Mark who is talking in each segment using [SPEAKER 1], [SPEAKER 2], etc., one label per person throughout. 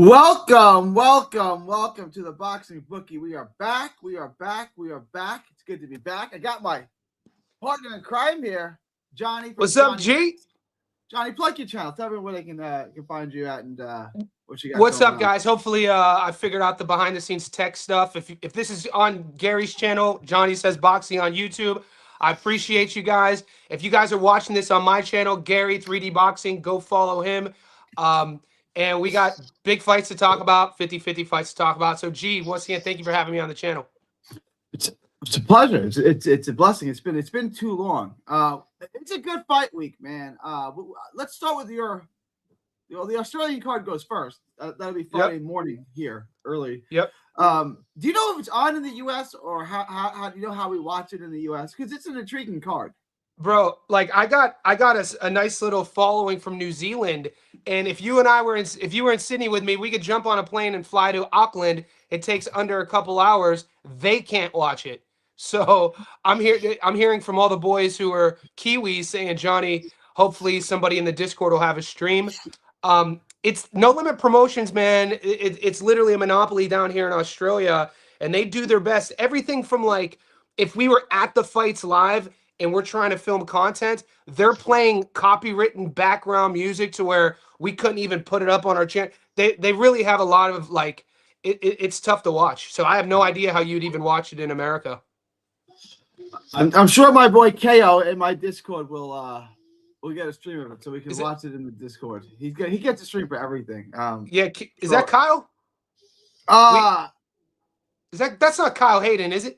[SPEAKER 1] Welcome to the Boxing Bookie. We are back. It's good to be back. I got my partner in crime here, Johnny.
[SPEAKER 2] What's up, G?
[SPEAKER 1] Johnny, plug your channel. Tell everyone where they can find you at and what you got
[SPEAKER 2] What's
[SPEAKER 1] going
[SPEAKER 2] up,
[SPEAKER 1] on.
[SPEAKER 2] guys? Hopefully, I figured out the behind the scenes tech stuff. If this is on Gary's channel, Johnny Says Boxing on YouTube, I appreciate you guys. If you guys are watching this on my channel, Gary 3D Boxing, go follow him. And we got big fights to talk about, 50-50 fights to talk about. So, G, once again, thank you for having me on the channel.
[SPEAKER 1] It's a pleasure. It's a blessing. It's been too long. It's a good fight week, man. Let's start with the Australian card goes first. That'll be Friday morning here early.
[SPEAKER 2] Yep.
[SPEAKER 1] Do you know if it's on in the U.S. or how do you know how we watch it in the U.S.? Because it's an intriguing card.
[SPEAKER 2] Bro, like I got a nice little following from New Zealand, and if you were in Sydney with me, we could jump on a plane and fly to Auckland. It takes under a couple hours. They can't watch it. So I'm hearing from all the boys who are Kiwis saying, Johnny, hopefully somebody in the Discord will have a stream. It's No Limit Promotions, man. It's literally a monopoly down here in Australia, and they do their best. Everything from, like, if we were at the fights live and we're trying to film content, they're playing copywritten background music to where we couldn't even put it up on our channel. They really have a lot of, like, it's tough to watch. So I have no idea how you'd even watch it in America.
[SPEAKER 1] I'm sure my boy KO in my Discord will we'll get a stream of it so we can watch it in the Discord. He gets a stream for everything.
[SPEAKER 2] Yeah, is that Kyle? That's not Kyle Hayden, is it?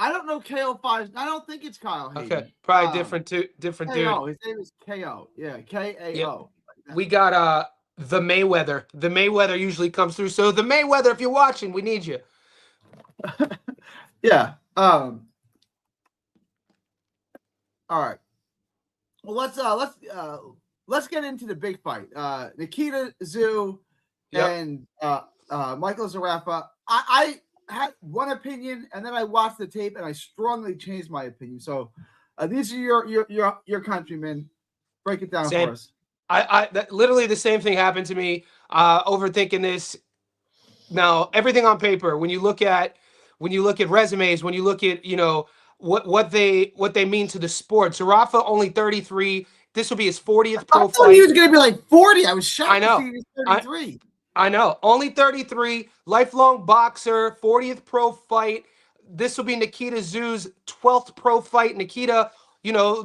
[SPEAKER 1] I don't know KO5. I don't think it's Kyle Hayden.
[SPEAKER 2] Okay, probably different dude.
[SPEAKER 1] KO. His name is KO. Yeah, KAO.
[SPEAKER 2] Yep. We got the Mayweather. The Mayweather usually comes through. So the Mayweather, if you're watching, we need you.
[SPEAKER 1] Yeah. All right. Well, let's get into the big fight. Nikita Tszyu and Michael Zarafa. I had one opinion, and then I watched the tape, and I strongly changed my opinion. So these are your countrymen. Break it down for us.
[SPEAKER 2] Literally the same thing happened to me. Overthinking this. Now, everything on paper. When you look at resumes, when you look at what they mean to the sport. Zarafa only 33. This will be his 40th pro fight.
[SPEAKER 1] I thought he was going to be like 40. I was shocked.
[SPEAKER 2] I know.
[SPEAKER 1] To see he was 33.
[SPEAKER 2] I know. Only 33. Lifelong boxer. 40th pro fight. This will be Nikita Tszyu's 12th pro fight. Nikita,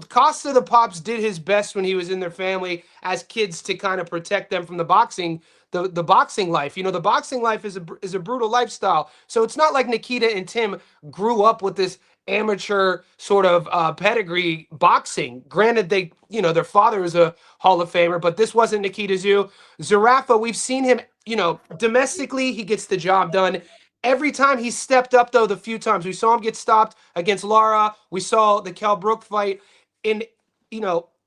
[SPEAKER 2] Costa the Pops did his best when he was in their family as kids to kind of protect them from the boxing. The boxing life, the boxing life is a brutal lifestyle. So it's not like Nikita and Tim grew up with this amateur sort of pedigree boxing. Granted, their father is a Hall of Famer, but this wasn't Nikita Tszyu. Zarafa, we've seen him, domestically, he gets the job done. Every time he stepped up, though, the few times we saw him get stopped against Lara, we saw the Kell Brook fight, and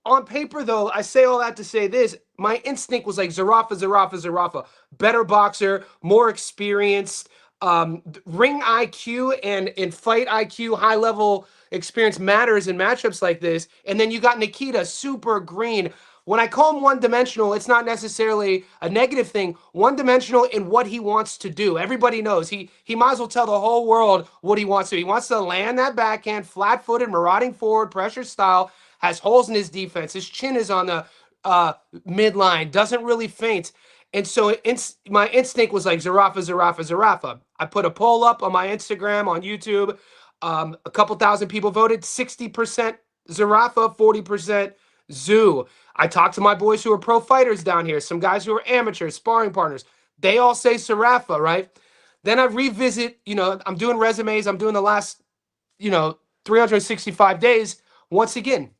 [SPEAKER 2] on paper, though, I say all that to say this. My instinct was like Zarafa. Better boxer, more experienced, ring IQ and fight IQ, high-level experience matters in matchups like this. And then you got Nikita, super green. When I call him one-dimensional, it's not necessarily a negative thing. One-dimensional in what he wants to do. Everybody knows. He might as well tell the whole world what he wants to do. He wants to land that backhand, flat-footed, marauding forward, pressure style, has holes in his defense. His chin is on the midline, doesn't really feint. And so my instinct was like Zarafa. I put a poll up on my Instagram, on YouTube. A couple thousand people voted. 60% Zarafa, 40% Tszyu. I talked to my boys who are pro fighters down here, some guys who are amateurs, sparring partners. They all say Zarafa, right? Then I revisit, I'm doing resumes. I'm doing the last, 365 days. Once again,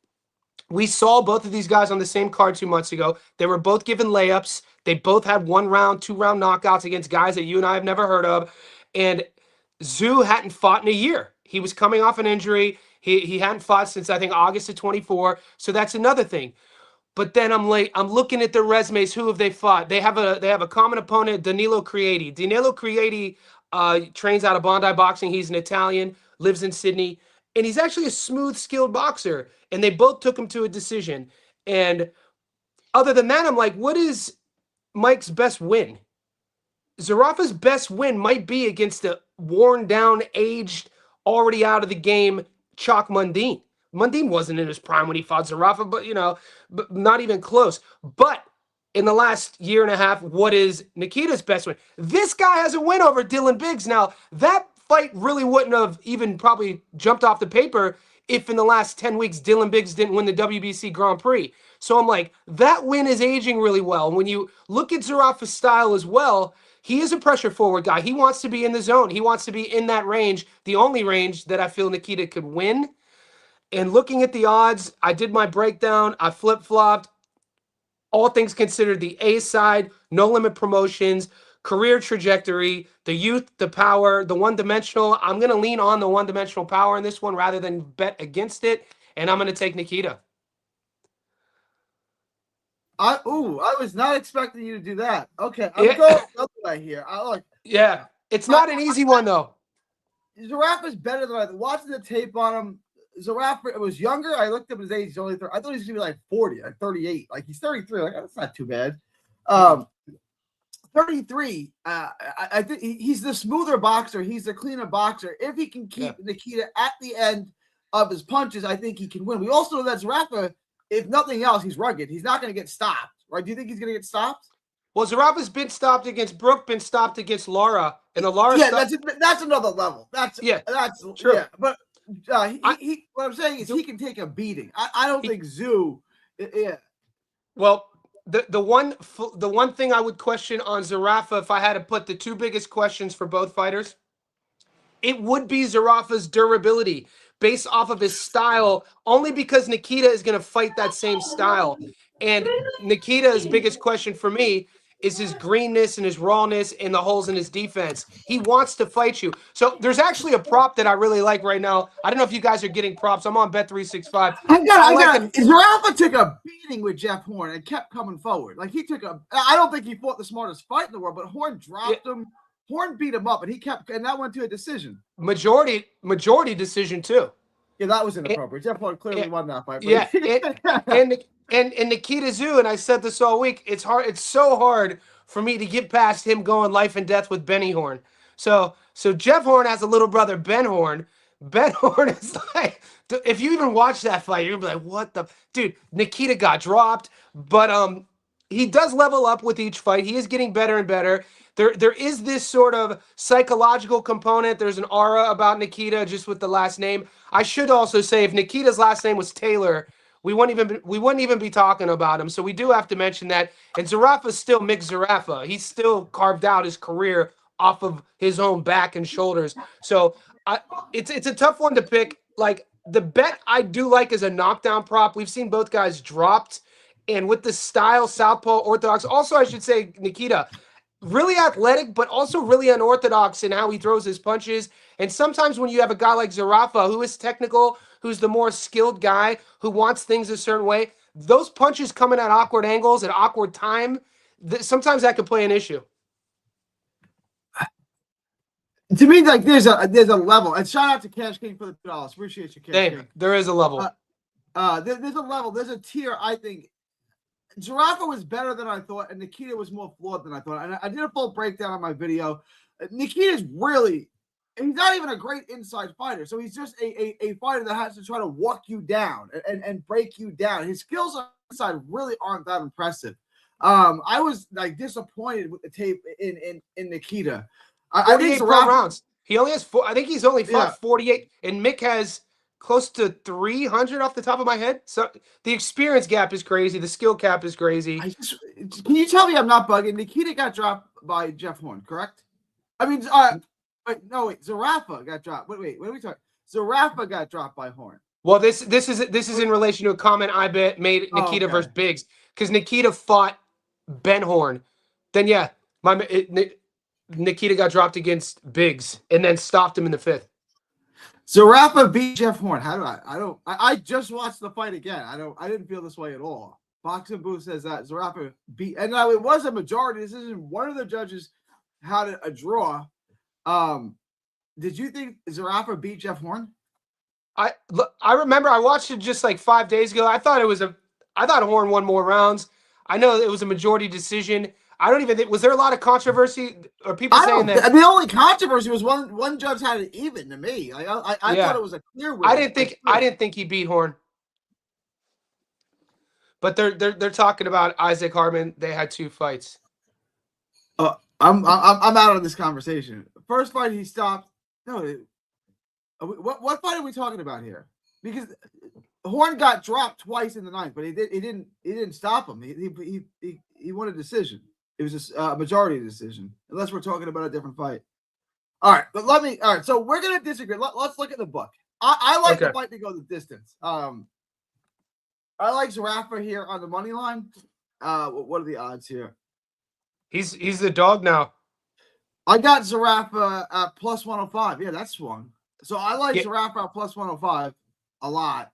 [SPEAKER 2] we saw both of these guys on the same card 2 months ago. They were both given layups. They both had 1-round, 2-round knockouts against guys that you and I have never heard of. And Tszyu hadn't fought in a year. He was coming off an injury. He hadn't fought since, I think, August of 24. So that's another thing. But then I'm looking at their resumes. Who have they fought? They have a common opponent, Danilo Creati. Danilo Creati trains out of Bondi Boxing. He's an Italian, lives in Sydney. And he's actually a smooth, skilled boxer. And they both took him to a decision. And other than that, I'm like, what is Mike's best win. Zarafa's best win might be against a worn down, aged, already out of the game Chalk Mundine. Mundine wasn't in his prime when he fought Zarafa, but not even close. But in the last year and a half, what is Nikita's best win? This guy has a win over Dylan Biggs. Now, that fight really wouldn't have even probably jumped off the paper if in the last 10 weeks Dylan Biggs didn't win the WBC Grand Prix. So I'm like, that win is aging really well. And when you look at Zarafa's style as well, he is a pressure forward guy. He wants to be in the zone. He wants to be in that range, the only range that I feel Nikita could win. And looking at the odds, I did my breakdown. I flip-flopped. All things considered, the A side, no limit promotions, career trajectory, the youth, the power, the one-dimensional. I'm going to lean on the one-dimensional power in this one rather than bet against it. And I'm going to take Nikita.
[SPEAKER 1] I was not expecting you to do that. Okay, I'm going the other way here.
[SPEAKER 2] It's not an easy one though.
[SPEAKER 1] Zarafa's better than I thought. Watching the tape on him, Zarafa was younger. I looked up his age. He's only 30. I thought he was gonna be like 40, like 38. Like he's 33. Like that's not too bad. 33. I think he's the smoother boxer. He's the cleaner boxer. If he can keep Nikita at the end of his punches, I think he can win. We also know that Zarafa, if nothing else, he's rugged. He's not going to get stopped, right? Do you think he's going to get stopped?
[SPEAKER 2] Well, Zarafa's been stopped against Brooke, been stopped against Lara, and the Lara.
[SPEAKER 1] That's another level. That's true. Yeah, but what I'm saying is he can take a beating. I don't think Zoo. Yeah.
[SPEAKER 2] Well, the one thing I would question on Zarafa, if I had to put the two biggest questions for both fighters, it would be Zarafa's durability based off of his style, only because Nikita is going to fight that same style. And Nikita's biggest question for me is his greenness and his rawness and the holes in his defense. He wants to fight you. So there's actually a prop that I really like right now. I don't know if you guys are getting props. I'm on Bet365.
[SPEAKER 1] Zarafa took a beating with Jeff Horn and kept coming forward. Like I don't think he fought the smartest fight in the world, but Horn dropped him. Horn beat him up, and that went to a decision.
[SPEAKER 2] Majority decision too.
[SPEAKER 1] Yeah, that was inappropriate. Jeff Horn clearly won that fight.
[SPEAKER 2] Yeah, and Nikita Tszyu, and I said this all week. It's hard. It's so hard for me to get past him going life and death with Benny Horn. So Jeff Horn has a little brother, Ben Horn. Ben Horn is like, if you even watch that fight, you're gonna be like, what the dude? Nikita got dropped, but he does level up with each fight. He is getting better and better. There is this sort of psychological component. There's an aura about Nikita just with the last name. I should also say, if Nikita's last name was Taylor, we wouldn't even be talking about him. So we do have to mention that. And Zarafa's still Mick Zarafa. He's still carved out his career off of his own back and shoulders. So it's a tough one to pick. Like, the bet I do like is a knockdown prop. We've seen both guys dropped. And with the style, southpaw, orthodox. Also, I should say, Nikita, really athletic, but also really unorthodox in how he throws his punches. And sometimes when you have a guy like Zarafa, who is technical, who's the more skilled guy, who wants things a certain way, those punches coming at awkward angles at awkward time, sometimes that could play an issue.
[SPEAKER 1] To me, like there's a level. And shout out to Cash King for the $2. Appreciate you, Cash King.
[SPEAKER 2] There is a level.
[SPEAKER 1] There's a level. There's a tier, I think. Zarafa was better than I thought, and Nikita was more flawed than I thought. And I did a full breakdown on my video. Nikita's he's not even a great inside fighter. So he's just a fighter that has to try to walk you down and break you down. His skills on the side really aren't that impressive. I was like disappointed with the tape in Nikita. I think
[SPEAKER 2] rounds. He only has I think he's only fought 48, and Mick has close to 300 off the top of my head. So the experience gap is crazy. The skill cap is crazy.
[SPEAKER 1] Can you tell me I'm not bugging? Nikita got dropped by Jeff Horn, correct? I mean, Zarafa got dropped. Wait, what are we talking? Zarafa got dropped by Horn.
[SPEAKER 2] Well, this is in relation to a comment I made Nikita versus Biggs, because Nikita fought Ben Horn. Then Nikita got dropped against Biggs and then stopped him in the 5th.
[SPEAKER 1] Zarafa beat Jeff Horn. How do I just watched the fight again. I didn't feel this way at all. Boxing Booth says that Zarafa beat, and now it was a majority decision. One of the judges had a draw. Did you think Zarafa beat Jeff Horn?
[SPEAKER 2] I remember I watched it just like 5 days ago. I thought Horn won more rounds. I know it was a majority decision. I don't even think, was there a lot of controversy or people
[SPEAKER 1] I
[SPEAKER 2] saying
[SPEAKER 1] don't.
[SPEAKER 2] that?
[SPEAKER 1] The only controversy was one judge had it even to me. I thought
[SPEAKER 2] Yeah,
[SPEAKER 1] it was a clear win.
[SPEAKER 2] I didn't think he beat Horn, but they're talking about Isaac Harmon. They had 2 fights.
[SPEAKER 1] I'm out of this conversation. First fight he stopped. No, what fight are we talking about here? Because Horn got dropped twice in the ninth, but he didn't stop him. He won a decision. It was a majority decision, unless we're talking about a different fight. All right, but all right, so we're gonna disagree. Let's look at the book. I like the fight to go the distance. I like Zerafa here on the money line. What are the odds here?
[SPEAKER 2] He's the dog now.
[SPEAKER 1] I got Zerafa at plus 105. Yeah, that's swung. So I like
[SPEAKER 2] Yeah.
[SPEAKER 1] Zerafa at plus 105 a lot.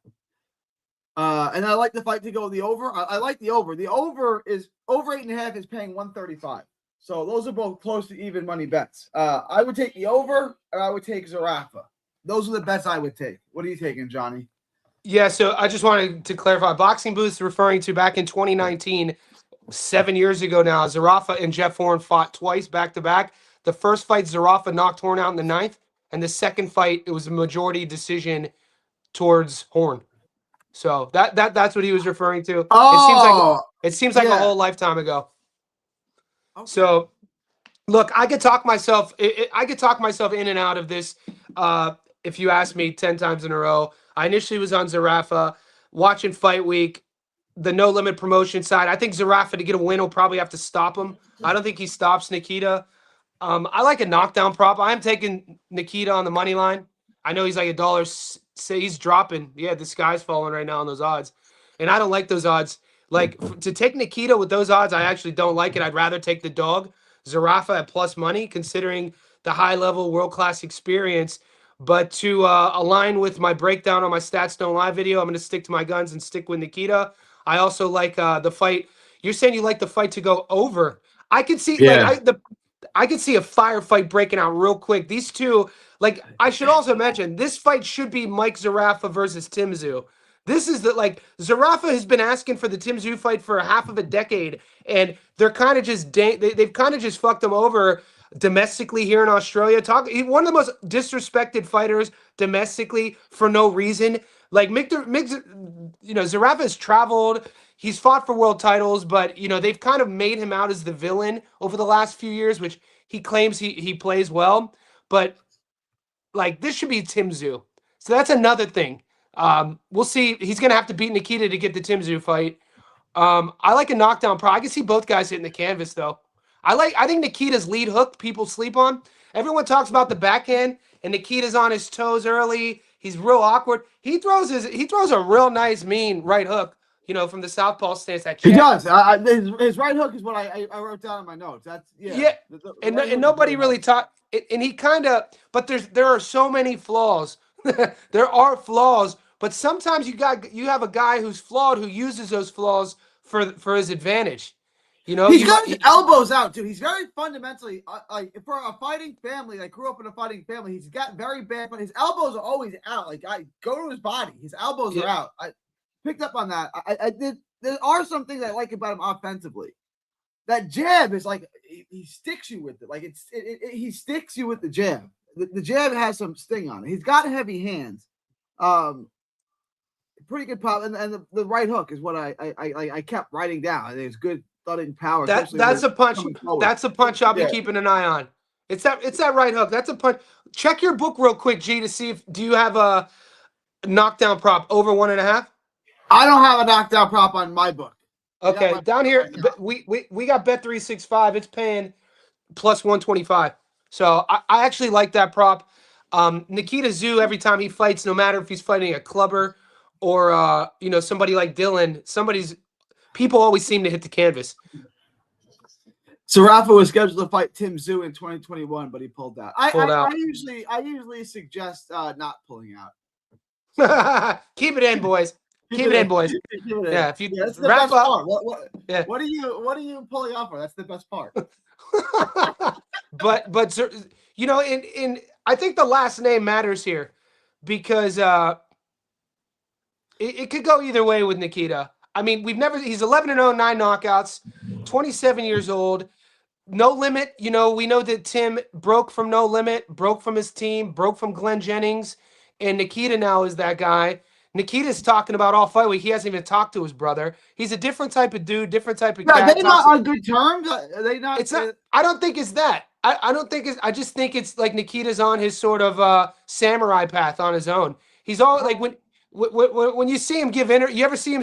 [SPEAKER 1] And I like the fight to go the over. I like the over. The over is over 8.5 is paying 135. So those are both close to even money bets. I would take the over, and I would take Zerafa. Those are the bets I would take. What are you taking, Johnny?
[SPEAKER 2] Yeah, so I just wanted to clarify. Boxing Booth's referring to back in 2019, 7 years ago now. Zerafa and Jeff Horn fought twice back to back. The first fight, Zerafa knocked Horn out in the ninth, and the second fight, it was a majority decision towards Horn. So that's what he was referring to.
[SPEAKER 1] Oh,
[SPEAKER 2] it seems like a whole lifetime ago.
[SPEAKER 1] Okay.
[SPEAKER 2] So, look, I could talk myself. I could talk myself in and out of this. If you ask me 10 times in a row, I initially was on Zerafa, watching Fight Week, the No Limit promotion side. I think Zerafa to get a win will probably have to stop him. I don't think he stops Nikita. I like a knockdown prop. I'm taking Nikita on the money line. I know he's like $1. Say he's dropping. Yeah, the sky's falling right now on those odds, and I don't like those odds. Like to take Nikita with those odds, I actually don't like it. I'd rather take the dog, Zerafa at plus money, considering the high level world class experience. But to align with my breakdown on my Stats Don't Lie video, I'm going to stick to my guns and stick with Nikita. I also like the fight. You're saying you like the fight to go over. I could see I could see a firefight breaking out real quick. These two, like, I should also mention, this fight should be Mike Zerafa versus Tim Tszyu. This is Zerafa has been asking for the Tim Tszyu fight for half of a decade, and they're kind of just they've kind of just fucked him over domestically here in Australia. One of the most disrespected fighters domestically for no reason. Like Zerafa has traveled. He's fought for world titles, but they've kind of made him out as the villain over the last few years, which he claims he plays well. But like this should be Tim Tszyu. So that's another thing. We'll see. He's gonna have to beat Nikita to get the Tim Tszyu fight. I like a knockdown pro. I can see both guys hitting the canvas though. I think Nikita's lead hook people sleep on. Everyone talks about the backhand, and Nikita's on his toes early. He's real awkward. He throws a real nice mean right hook. From the southpaw stance. That
[SPEAKER 1] he does. His right hook is what I wrote down in my notes. That's
[SPEAKER 2] and nobody really taught. And he kind of, but there are so many flaws. There are flaws, but sometimes you have a guy who's flawed who uses those flaws for his advantage.
[SPEAKER 1] He's got his elbows out, dude. He's very fundamentally like for a fighting family. Like grew up in a fighting family. He's got very bad, but his elbows are always out. Like I go to his body, his elbows are out. I picked up on that. I did. There are some things I like about him offensively. That jab is like he sticks you with it. Like he sticks you with the jab. The jab has some sting on it. He's got heavy hands. Pretty good pop, and the right hook is what I kept writing down. I think it's good thudding power.
[SPEAKER 2] That's a punch. That's a punch I'll be keeping an eye on. It's that right hook. That's a punch. Check your book real quick, G, to see do you have a knockdown prop over 1.5.
[SPEAKER 1] I don't have a knockdown prop on my book.
[SPEAKER 2] Okay, down here we got Bet365. It's paying plus 125. So I actually like that prop. Nikita Tszyu, every time he fights, no matter if he's fighting a clubber or somebody like Dylan, people always seem to hit the canvas.
[SPEAKER 1] Zerafa was scheduled to fight Tim Tszyu in 2021, but he pulled out. I usually suggest not pulling out.
[SPEAKER 2] Keep it in, boys. Keep it in, boys. Yeah, if you
[SPEAKER 1] that's the
[SPEAKER 2] wrap
[SPEAKER 1] best
[SPEAKER 2] up.
[SPEAKER 1] Part. What are you pulling off for? That's the best part.
[SPEAKER 2] but in I think the last name matters here because it could go either way with Nikita. I mean, he's 11-0, 9 knockouts, 27 years old. No Limit, we know that Tim broke from No Limit, broke from his team, broke from Glenn Jennings, and Nikita now is that guy. Nikita's talking about all fight week. He hasn't even talked to his brother. He's a different type of dude, different type of
[SPEAKER 1] Yeah,
[SPEAKER 2] cat.
[SPEAKER 1] they
[SPEAKER 2] Talks.
[SPEAKER 1] not on good terms. Are they not?
[SPEAKER 2] It's not. I don't think it's that. I don't think it's. I just think it's like Nikita's on his sort of samurai path on his own. He's all like when you see him give you ever see him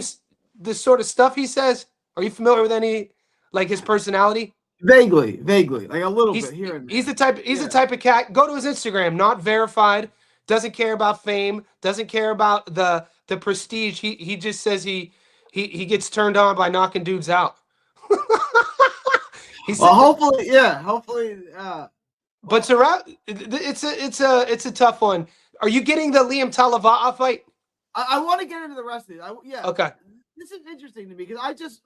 [SPEAKER 2] this sort of stuff he says? Are you familiar with any like his personality?
[SPEAKER 1] Vaguely, like a little
[SPEAKER 2] He's
[SPEAKER 1] bit here and
[SPEAKER 2] he's
[SPEAKER 1] there.
[SPEAKER 2] the type of cat. Go to his Instagram, not verified. Doesn't care about fame. Doesn't care about the prestige. He just says he gets turned on by knocking dudes out. he
[SPEAKER 1] Well,
[SPEAKER 2] said,
[SPEAKER 1] hopefully, yeah, hopefully.
[SPEAKER 2] but it's a tough one. Are you getting the Liam Talava'a fight?
[SPEAKER 1] I want to get into the rest of it. Yeah.
[SPEAKER 2] Okay.
[SPEAKER 1] This is interesting to me because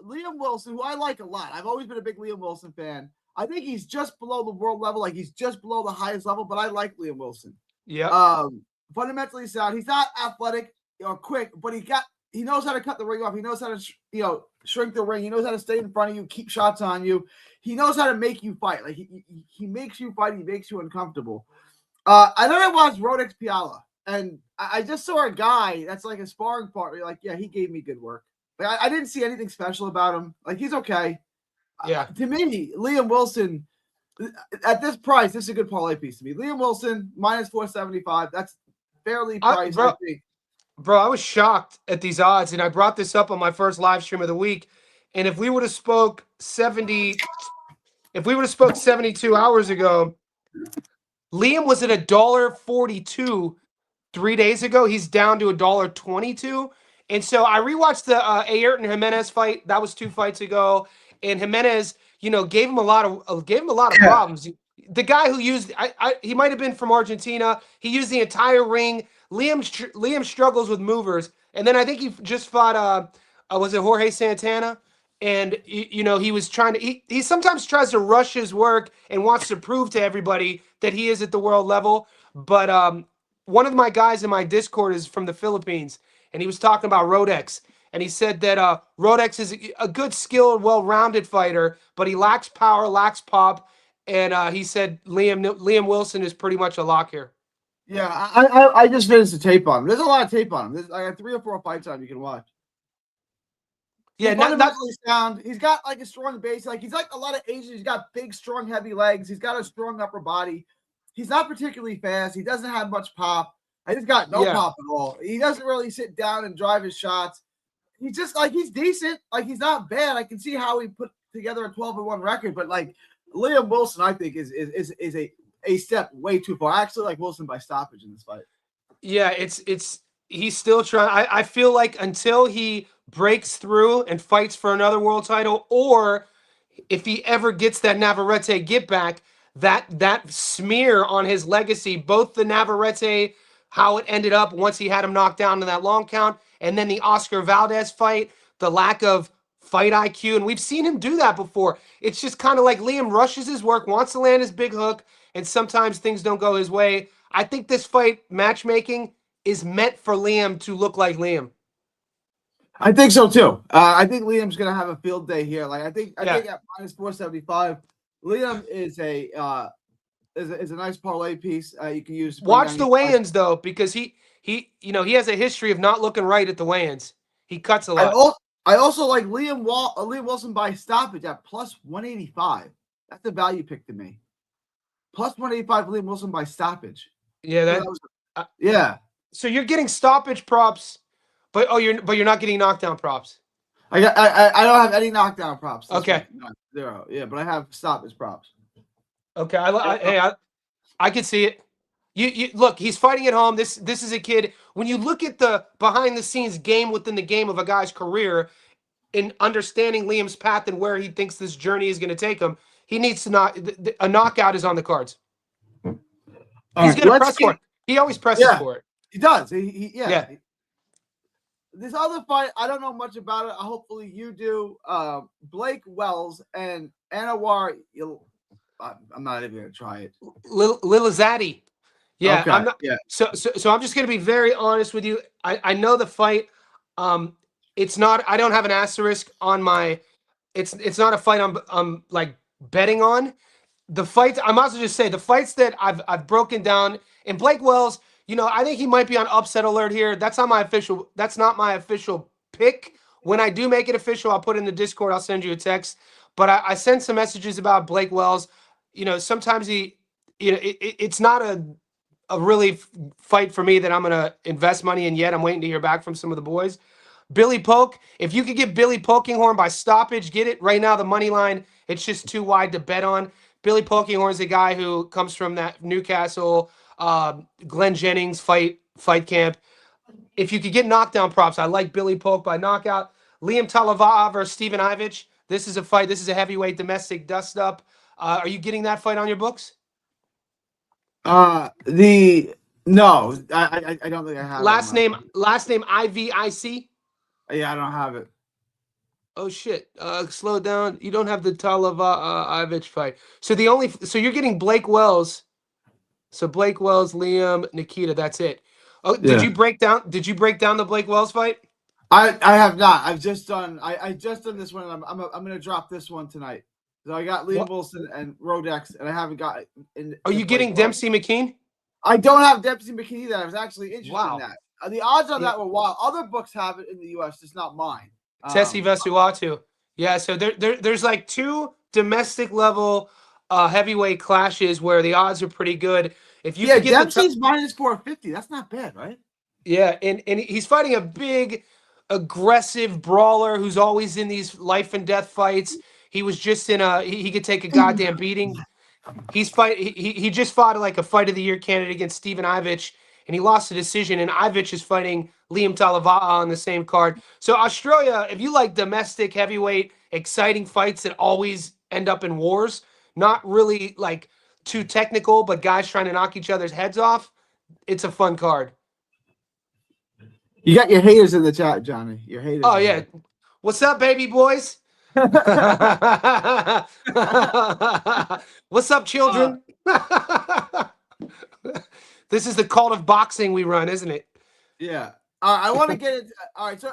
[SPEAKER 1] Liam Wilson, who I like a lot. I've always been a big Liam Wilson fan. I think he's just below the world level, like he's just below the highest level. But I like Liam Wilson.
[SPEAKER 2] Yeah.
[SPEAKER 1] Fundamentally sound. He's not athletic or quick, but he knows how to cut the ring off. He knows how to shrink the ring. He knows how to stay in front of you, keep shots on you. He knows how to make you fight. Like he makes you fight. He makes you uncomfortable. I then I watched Rodex Piala, and I just saw a guy that's like a sparring partner. Like, yeah, he gave me good work. Like, I didn't see anything special about him. Like, he's okay.
[SPEAKER 2] Yeah.
[SPEAKER 1] To me, Liam Wilson, at this price, this is a good parlay piece to me. Liam Wilson, minus 475. That's fairly priced, I think.
[SPEAKER 2] Bro, I was shocked at these odds, and I brought this up on my first live stream of the week. And if we would have spoke 72 hours ago, Liam was at $1.42 3 days ago. He's down to $1.22. And so I rewatched the Ayrton Jimenez fight. That was 2 fights ago. And Jimenez, gave him a lot of problems. The guy who used he might have been from Argentina. He used the entire ring. Liam struggles with movers. And then I think he just fought was it Jorge Santana? And he was trying to he sometimes tries to rush his work and wants to prove to everybody that he is at the world level. But one of my guys in my Discord is from the Philippines, and he was talking about Rodex. And he said that Rodex is a good, skilled, well-rounded fighter, but he lacks power, lacks pop. And he said Liam Wilson is pretty much a lock here.
[SPEAKER 1] Yeah, I just finished the tape on him. There's a lot of tape on him. I got 3 or 4 fights on him you can watch.
[SPEAKER 2] Yeah,
[SPEAKER 1] he's fundamentally sound. He's got like a strong base. Like he's like a lot of Asians. He's got big, strong, heavy legs. He's got a strong upper body. He's not particularly fast. He doesn't have much pop. He's got no pop at all. He doesn't really sit down and drive his shots. He's just like he's decent. Like he's not bad. I can see how he put together a 12-1 record. But like Liam Wilson, I think is a step way too far. I actually like Wilson by stoppage in this fight.
[SPEAKER 2] Yeah, he's still trying. I feel like until he breaks through and fights for another world title, or if he ever gets that Navarrete get back, that smear on his legacy, both the Navarrete, how it ended up once he had him knocked down in that long count, and then the Oscar Valdez fight, the lack of fight IQ, and we've seen him do that before. It's just kind of like Liam rushes his work, wants to land his big hook, and sometimes things don't go his way. I think this fight matchmaking is meant for Liam to look like Liam.
[SPEAKER 1] I think so too. I think Liam's gonna have a field day here. Like I think at minus 475, Liam is a nice parlay piece. You can use.
[SPEAKER 2] Watch the weigh-ins though, because he has a history of not looking right at the weigh-ins. He cuts a lot.
[SPEAKER 1] I also like Liam Wilson by stoppage at plus 185. That's a value pick to me. Plus 185 Liam Wilson by stoppage.
[SPEAKER 2] Yeah,
[SPEAKER 1] yeah.
[SPEAKER 2] So you're getting stoppage props, but you're not getting knockdown props.
[SPEAKER 1] I don't have any knockdown props.
[SPEAKER 2] Okay.
[SPEAKER 1] Zero. Yeah, but I have stoppage props.
[SPEAKER 2] Okay. I can see it. You look, he's fighting at home. This is a kid. When you look at the behind the scenes game within the game of a guy's career, in understanding Liam's path and where he thinks this journey is going to take him, he needs to a knockout is on the cards. He's going to press for it. He always presses for it.
[SPEAKER 1] He does. Yeah. This other fight, I don't know much about it. Hopefully you do. Blake Wells and Anwar. I'm not even going to try it.
[SPEAKER 2] Lilazaddy. Yeah,
[SPEAKER 1] okay.
[SPEAKER 2] I'm not.
[SPEAKER 1] Yeah.
[SPEAKER 2] So I'm just going to be very honest with you. I know the fight. It's not. I don't have an asterisk on my. It's not a fight I'm like betting on. The fights, I might as well just say the fights that I've broken down. And Blake Wells, I think he might be on upset alert here. That's not my official. That's not my official pick. When I do make it official, I'll put it in the Discord. I'll send you a text. But I sent some messages about Blake Wells. Sometimes it's not a really fight for me that I'm gonna invest money in yet. I'm waiting to hear back from some of the boys. Billy Polk, if you could get Billy Polkinghorn by stoppage, get it. Right now, the money line, it's just too wide to bet on. Billy Polkinghorn is a guy who comes from that Newcastle, Glenn Jennings fight camp. If you could get knockdown props, I like Billy Polk by knockout. Liam Talava'a versus Steven Ivich. This is a fight. This is a heavyweight domestic dust-up. Are you getting that fight on your books?
[SPEAKER 1] No, I don't think I have
[SPEAKER 2] last name IVIC.
[SPEAKER 1] Yeah, I don't have it.
[SPEAKER 2] Oh shit! Slow down. You don't have the Ivich fight. So you're getting Blake Wells. So Blake Wells, Liam, Nikita. That's it. Oh, did you break down the Blake Wells fight?
[SPEAKER 1] I have not. I've just done. I just done this one. I'm gonna drop this one tonight. So I got Liam Wilson and Rodex, and I haven't got.
[SPEAKER 2] Are you getting Dempsey McKean?
[SPEAKER 1] I don't have Dempsey McKean either. I was actually interested in that. The odds on that were wild. Other books have it in the U.S., just not mine.
[SPEAKER 2] Tessie Vesuatu. Yeah, so there's like two domestic level heavyweight clashes where the odds are pretty good. If you get
[SPEAKER 1] Dempsey's minus 450, that's not bad, right?
[SPEAKER 2] Yeah, and he's fighting a big, aggressive brawler who's always in these life and death fights. He was just in he could take a goddamn beating. He just fought like a fight of the year candidate against Steven Ivich, and he lost a decision. And Ivich is fighting Liam Talava'a on the same card. So Australia, if you like domestic heavyweight, exciting fights that always end up in wars, not really like too technical, but guys trying to knock each other's heads off, it's a fun card.
[SPEAKER 1] You got your haters in the chat, Johnny. Your haters.
[SPEAKER 2] Oh yeah, what's up, baby boys? What's up, children? This is the cult of boxing we run, isn't it?
[SPEAKER 1] Yeah. I want to get it. All right. So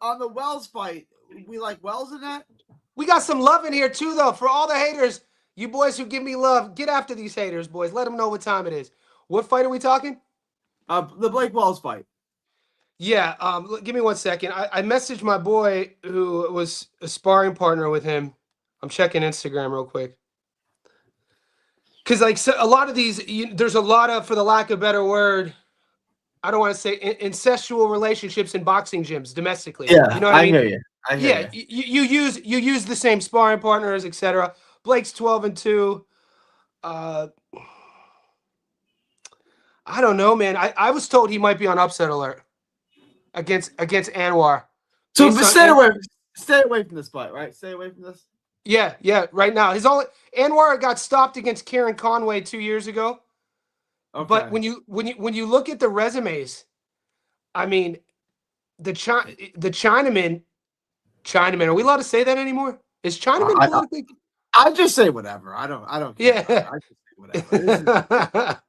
[SPEAKER 1] on the Wells fight, we like Wells in that?
[SPEAKER 2] We got some love in here too, though. For all the haters, you boys who give me love, get after these haters, boys. Let them know what time it is. What fight are we talking?
[SPEAKER 1] The Blake Wells fight.
[SPEAKER 2] Yeah. Give me 1 second. I messaged my boy who was a sparring partner with him. I'm checking Instagram real quick. Because like so a lot of these, there's a lot of, for the lack of a better word, I don't want to say incestual relationships in boxing gyms domestically.
[SPEAKER 1] Yeah,
[SPEAKER 2] you know what I mean?
[SPEAKER 1] Hear you. I hear
[SPEAKER 2] you use the same sparring partners, etc. Blake's 12-2. I don't know, man. I was told he might be on upset alert against Anwar.
[SPEAKER 1] So stay away from this fight, right? Stay away from this.
[SPEAKER 2] Yeah. Right now, Anwar got stopped against Kieran Conway 2 years ago. Okay. But when you look at the resumes, I mean, the Chinaman. Are we allowed to say that anymore? Is Chinaman politically?
[SPEAKER 1] I just say whatever. I don't. Care.
[SPEAKER 2] Yeah. I just say whatever.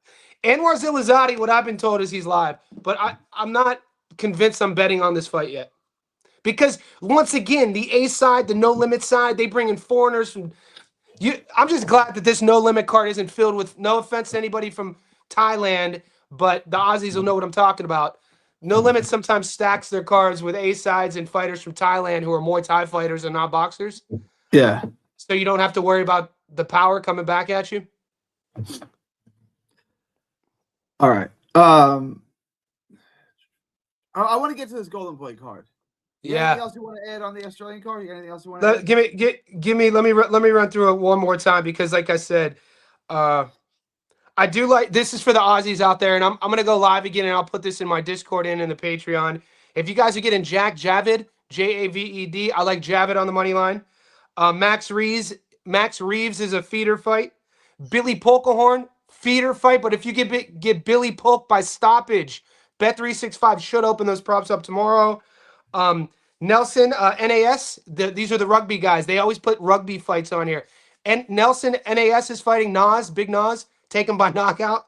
[SPEAKER 2] Anwar Zilazade, what I've been told is he's live, but I'm not convinced I'm betting on this fight yet. Because once again, the A side, the no limit side, they bring in foreigners from I'm just glad that this no limit card isn't filled with, no offense to anybody from Thailand, but the Aussies will know what I'm talking about. No Limit sometimes stacks their cards with A sides and fighters from Thailand who are Muay Thai fighters and not boxers.
[SPEAKER 1] Yeah.
[SPEAKER 2] So you don't have to worry about the power coming back at you.
[SPEAKER 1] All right. I want to get to this Golden Boy card. Anything else you want to add on the Australian card? Anything else you want to add?
[SPEAKER 2] Give me. Let me run through it one more time because, like I said, I do like. This is for the Aussies out there, and I'm gonna go live again, and I'll put this in my Discord and in the Patreon. If you guys are getting Javid, Javed, I like Javid on the money line. Max Reeves is a feeder fight. Billy Polkinghorn, feeder fight, but if you get Billy Polk by stoppage, Bet365 should open those props up tomorrow. Nelson, NAS, these are the rugby guys. They always put rugby fights on here. And Nelson, NAS is fighting Nas, Big Nas, taken by knockout.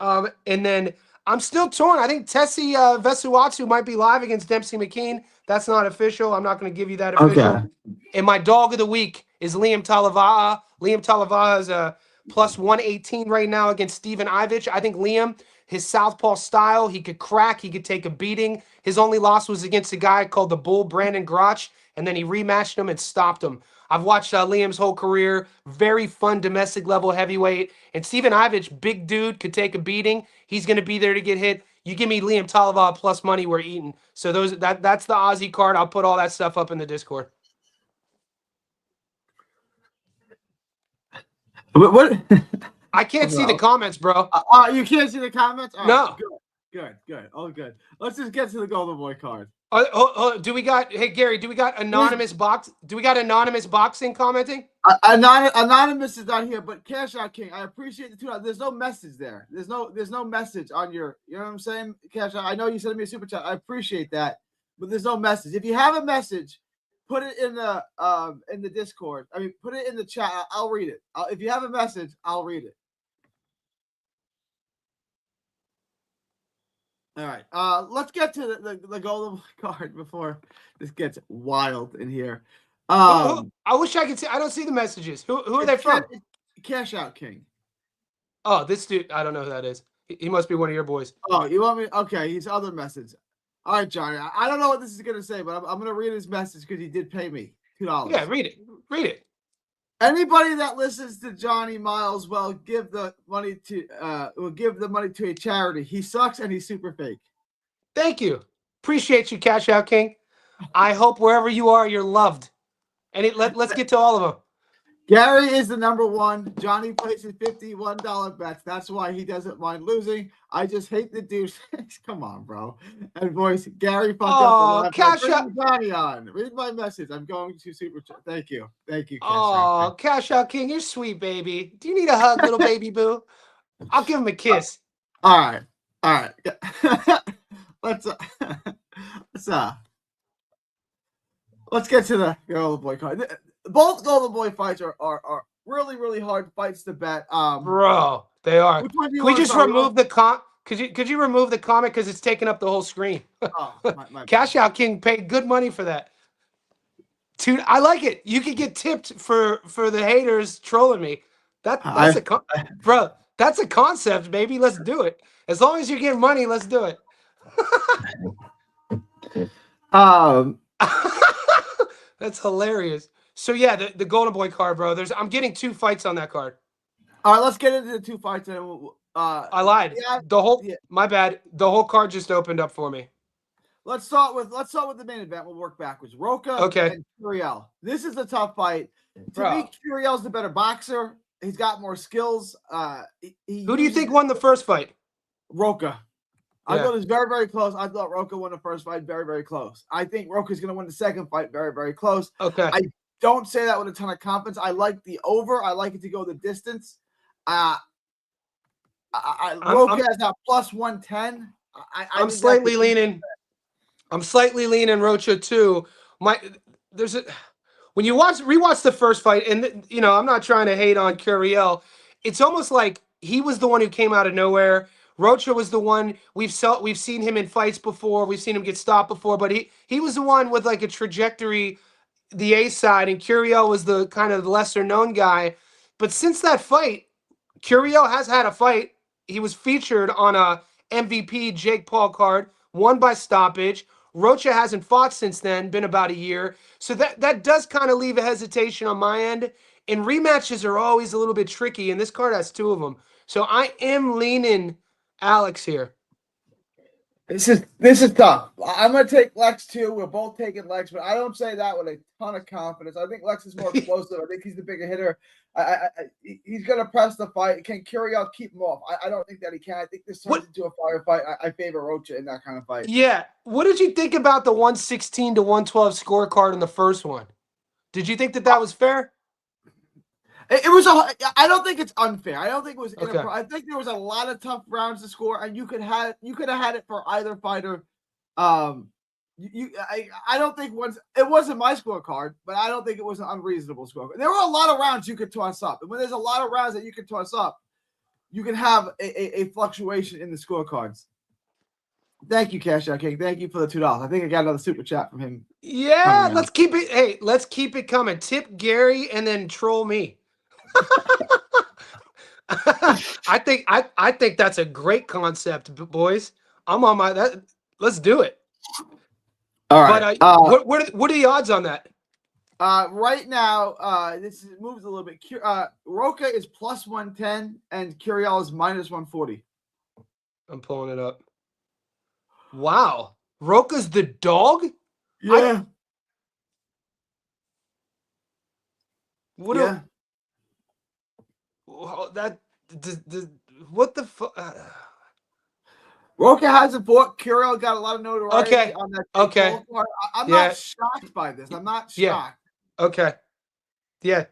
[SPEAKER 2] And then I'm still torn. I think Tessie Vesuatu might be live against Dempsey McKean. That's not official. I'm not going to give you that official. Okay. And my dog of the week is Liam Talavaha. Liam Talavaha is a plus 118 right now against Steven Ivich. I think Liam, his southpaw style, he could crack, he could take a beating. His only loss was against a guy called the Bull, Brandon Grotch, and then he rematched him and stopped him. I've watched Liam's whole career. Very fun domestic level heavyweight. And Steven Ivich, big dude, could take a beating. He's going to be there to get hit. You give me Liam Talavaha plus money, we're eating. So that's the Aussie card. I'll put all that stuff up in the Discord.
[SPEAKER 1] What?
[SPEAKER 2] I can't see the comments, bro.
[SPEAKER 1] You can't see the comments? All
[SPEAKER 2] no.
[SPEAKER 1] Right, good. Oh, good. Let's just get to the Golden Boy card.
[SPEAKER 2] Do we got? Hey Gary, do we got anonymous box? Do we got anonymous boxing commenting?
[SPEAKER 1] Anonymous is not here, but Cash Out King, I appreciate the $2. There's no message there. There's no message on your. You know what I'm saying, Cash Out? I know you sent me a super chat. I appreciate that, but there's no message. If you have a message, put it in the Discord. I mean, put it in the chat. I'll read it. If you have a message, I'll read it. All right. Let's get to the Golden card before this gets wild in here.
[SPEAKER 2] I wish I could see. I don't see the messages. Who are they from?
[SPEAKER 1] Cash Out King.
[SPEAKER 2] Oh, this dude. I don't know who that is. He must be one of your boys.
[SPEAKER 1] Oh, you want me? Okay, he's other message. All right, Johnny. I don't know what this is gonna say, but I'm gonna read his message because he did pay me $2.
[SPEAKER 2] Yeah, read it. Read it.
[SPEAKER 1] Anybody that listens to Johnny Miles will give the money to a charity. He sucks and he's super fake.
[SPEAKER 2] Thank you. Appreciate you, Cash Out King. I hope wherever you are, you're loved. And let's get to all of them.
[SPEAKER 1] Gary is the number one. Johnny places $51 bets. That's why he doesn't mind losing. I just hate the douche. Come on, bro. And voice, Gary fucked up.
[SPEAKER 2] Cash Out.
[SPEAKER 1] Johnny on. Read my message. I'm going to super chat. Thank you.
[SPEAKER 2] Cash Out King, you're sweet, baby. Do you need a hug, little baby boo? I'll give him a kiss.
[SPEAKER 1] All right. Let's get to the Golden Boy card. Both Golden Boy fights are really, really hard fights to bet.
[SPEAKER 2] Bro, they are. Can we just remove the Could you remove the comment because it's taking up the whole screen? My Cash Out King paid good money for that. Dude, I like it. You could get tipped for the haters trolling me. That's a concept, baby. Let's do it. As long as you're getting money, let's do it. That's hilarious. So yeah, the Golden Boy card, bro. I'm getting 2 fights on that card.
[SPEAKER 1] All right, let's get into the 2 fights.
[SPEAKER 2] I lied. My bad. The whole card just opened up for me.
[SPEAKER 1] Let's start with the main event. We'll work backwards. Roca and Curiel. This is a tough fight. To me, Curiel's the better boxer. He's got more skills.
[SPEAKER 2] Who do you think won the first fight?
[SPEAKER 1] Roca. I thought it was very, very close. I thought Roca won the first fight very, very close. I think Roca's going to win the second fight very, very close.
[SPEAKER 2] Okay.
[SPEAKER 1] I don't say that with a ton of confidence. I like the over. I like it to go the distance. Roca has that plus 110.
[SPEAKER 2] I'm slightly leaning. I'm slightly leaning Rocha too. When you rewatch the first fight, and I'm not trying to hate on Curiel. It's almost like he was the one who came out of nowhere. Rocha was the one we've seen him in fights before. We've seen him get stopped before, but he was the one with like a trajectory, the A side, and Curiel was the kind of lesser known guy. But since that fight, Curiel has had a fight. He was featured on a MVP Jake Paul card, won by stoppage. Rocha hasn't fought since then, been about a year. So that does kind of leave a hesitation on my end. And rematches are always a little bit tricky, and this card has 2 of them. So I am leaning Alex here.
[SPEAKER 1] This is tough. I'm going to take Lex too. We're both taking Lex, but I don't say that with a ton of confidence. I think Lex is more explosive. I think he's the bigger hitter. He's going to press the fight. Can Curiel keep him off? I don't think that he can. I think this turns into a firefight. I favor Rocha in that kind of fight.
[SPEAKER 2] Yeah. What did you think about the 116 to 112 scorecard in the first one? Did you think that was fair?
[SPEAKER 1] It was I don't think it's unfair. I don't think it was inappropriate. I think there was a lot of tough rounds to score, and you could have had it for either fighter. I don't think it wasn't my scorecard, but I don't think it was an unreasonable scorecard. There were a lot of rounds you could toss up, and when there's a lot of rounds that you can toss up, you can have a fluctuation in the scorecards. Thank you, Cash Out King. Thank you for the $2. I think I got another super chat from him
[SPEAKER 2] Yeah,
[SPEAKER 1] coming out.
[SPEAKER 2] let's keep it. Hey, let's keep it coming. Tip Gary and then troll me. I think that's a great concept, boys. I'm on my that. Let's do it.
[SPEAKER 1] All
[SPEAKER 2] But
[SPEAKER 1] right.
[SPEAKER 2] what are the odds on that?
[SPEAKER 1] Right now, moves a little bit. Roca is plus 110 and Curiel is minus 140.
[SPEAKER 2] I'm pulling it up. Wow, Roca's the dog.
[SPEAKER 1] Yeah.
[SPEAKER 2] What
[SPEAKER 1] Yeah.
[SPEAKER 2] that what the fuck?
[SPEAKER 1] Roca hasn't fought. Curiel got a lot of notoriety
[SPEAKER 2] Okay.
[SPEAKER 1] on that
[SPEAKER 2] Okay.
[SPEAKER 1] card. I'm
[SPEAKER 2] Yeah.
[SPEAKER 1] not shocked by this. I'm not
[SPEAKER 2] Yeah.
[SPEAKER 1] shocked.
[SPEAKER 2] Okay. Yeah.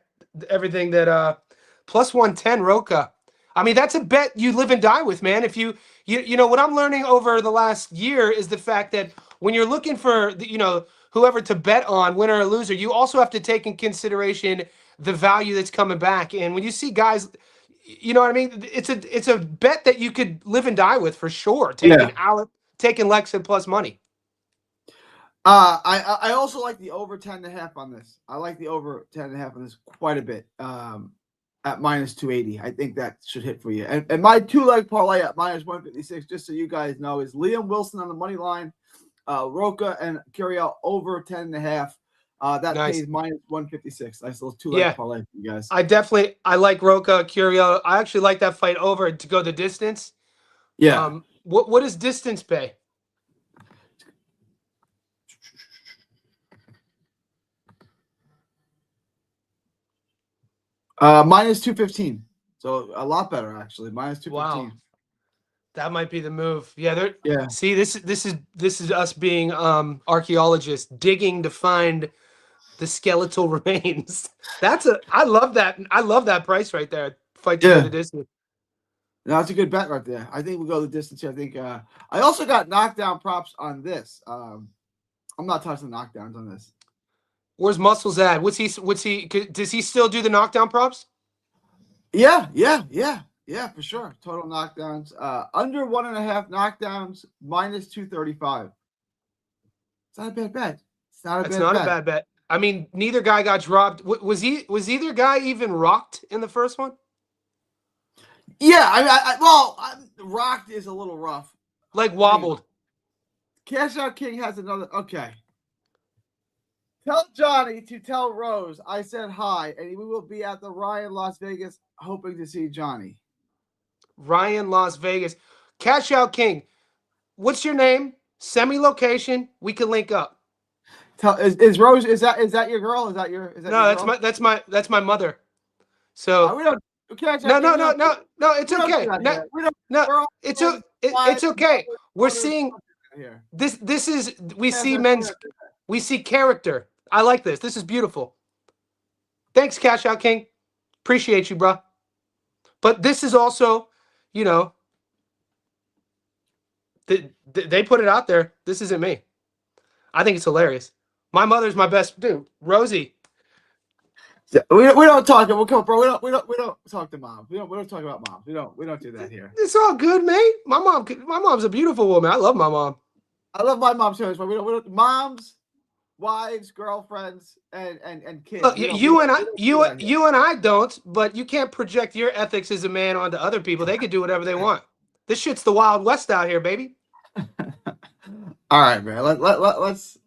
[SPEAKER 2] Everything that plus 110 Roca. I mean, that's a bet you live and die with, man. If you know what I'm learning over the last year is the fact that when you're looking for whoever to bet on, winner or loser, you also have to take in consideration the value that's coming back. And when you see guys, you know what I mean? It's a bet that you could live and die with for sure.
[SPEAKER 1] Yeah.
[SPEAKER 2] Taking Lex and plus money.
[SPEAKER 1] I also like the over 10.5 on this. I like the over 10.5 on this quite a bit. At minus 280. I think that should hit for you. And my 2-leg parlay at minus 156, just so you guys know, is Liam Wilson on the money line, Roca and Curiel over 10.5. That
[SPEAKER 2] Nice.
[SPEAKER 1] pays minus 156. Nice little 2-leg parlay for you guys.
[SPEAKER 2] I like Roca, Curiel. I actually like that fight over to go the distance.
[SPEAKER 1] Yeah.
[SPEAKER 2] What does distance pay?
[SPEAKER 1] Minus 215. So a lot better actually. Minus 215.
[SPEAKER 2] Wow. That might be the move. Yeah,
[SPEAKER 1] yeah.
[SPEAKER 2] See, this is us being archaeologists digging to find the skeletal remains. I love that. I love that price right there. Fight to go the distance.
[SPEAKER 1] No, that's a good bet right there. I think we'll go the distance here. I think I also got knockdown props on this. I'm not touching the knockdowns on this.
[SPEAKER 2] Where's Muscles at? Does he still do the knockdown props?
[SPEAKER 1] Yeah, for sure. Total knockdowns. Under 1.5 knockdowns, minus 235. It's not a bad bet. It's not a bad bet.
[SPEAKER 2] I mean, neither guy got dropped. Was either guy even rocked in the first one?
[SPEAKER 1] Yeah, rocked is a little rough.
[SPEAKER 2] Like wobbled.
[SPEAKER 1] Cash Out King has another. Okay. Tell Johnny to tell Rose I said hi, and we will be at the Ryan Las Vegas hoping to see Johnny.
[SPEAKER 2] Ryan Las Vegas. Cash Out King. What's your name? Send me location. We can link up.
[SPEAKER 1] Is Rose is that your girl? Is that your
[SPEAKER 2] that's my mother. So
[SPEAKER 1] we don't
[SPEAKER 2] no, it's okay. It's okay. We're seeing we see character. I like this. This is beautiful. Thanks, Cash Out King. Appreciate you, bro. But this is also, they put it out there. This isn't me. I think it's hilarious. My mother's my best dude, Rosie.
[SPEAKER 1] We don't talk. We'll come, bro. We don't talk to moms. We don't talk about moms. We don't do that here.
[SPEAKER 2] It's all good, mate. My mom's a beautiful woman. I love my mom.
[SPEAKER 1] I love my mom too. But we don't moms, wives, girlfriends, and kids.
[SPEAKER 2] Look, you and I don't. But you can't project your ethics as a man onto other people. They can do whatever they want. This shit's the Wild West out here, baby.
[SPEAKER 1] All right, man. Let's.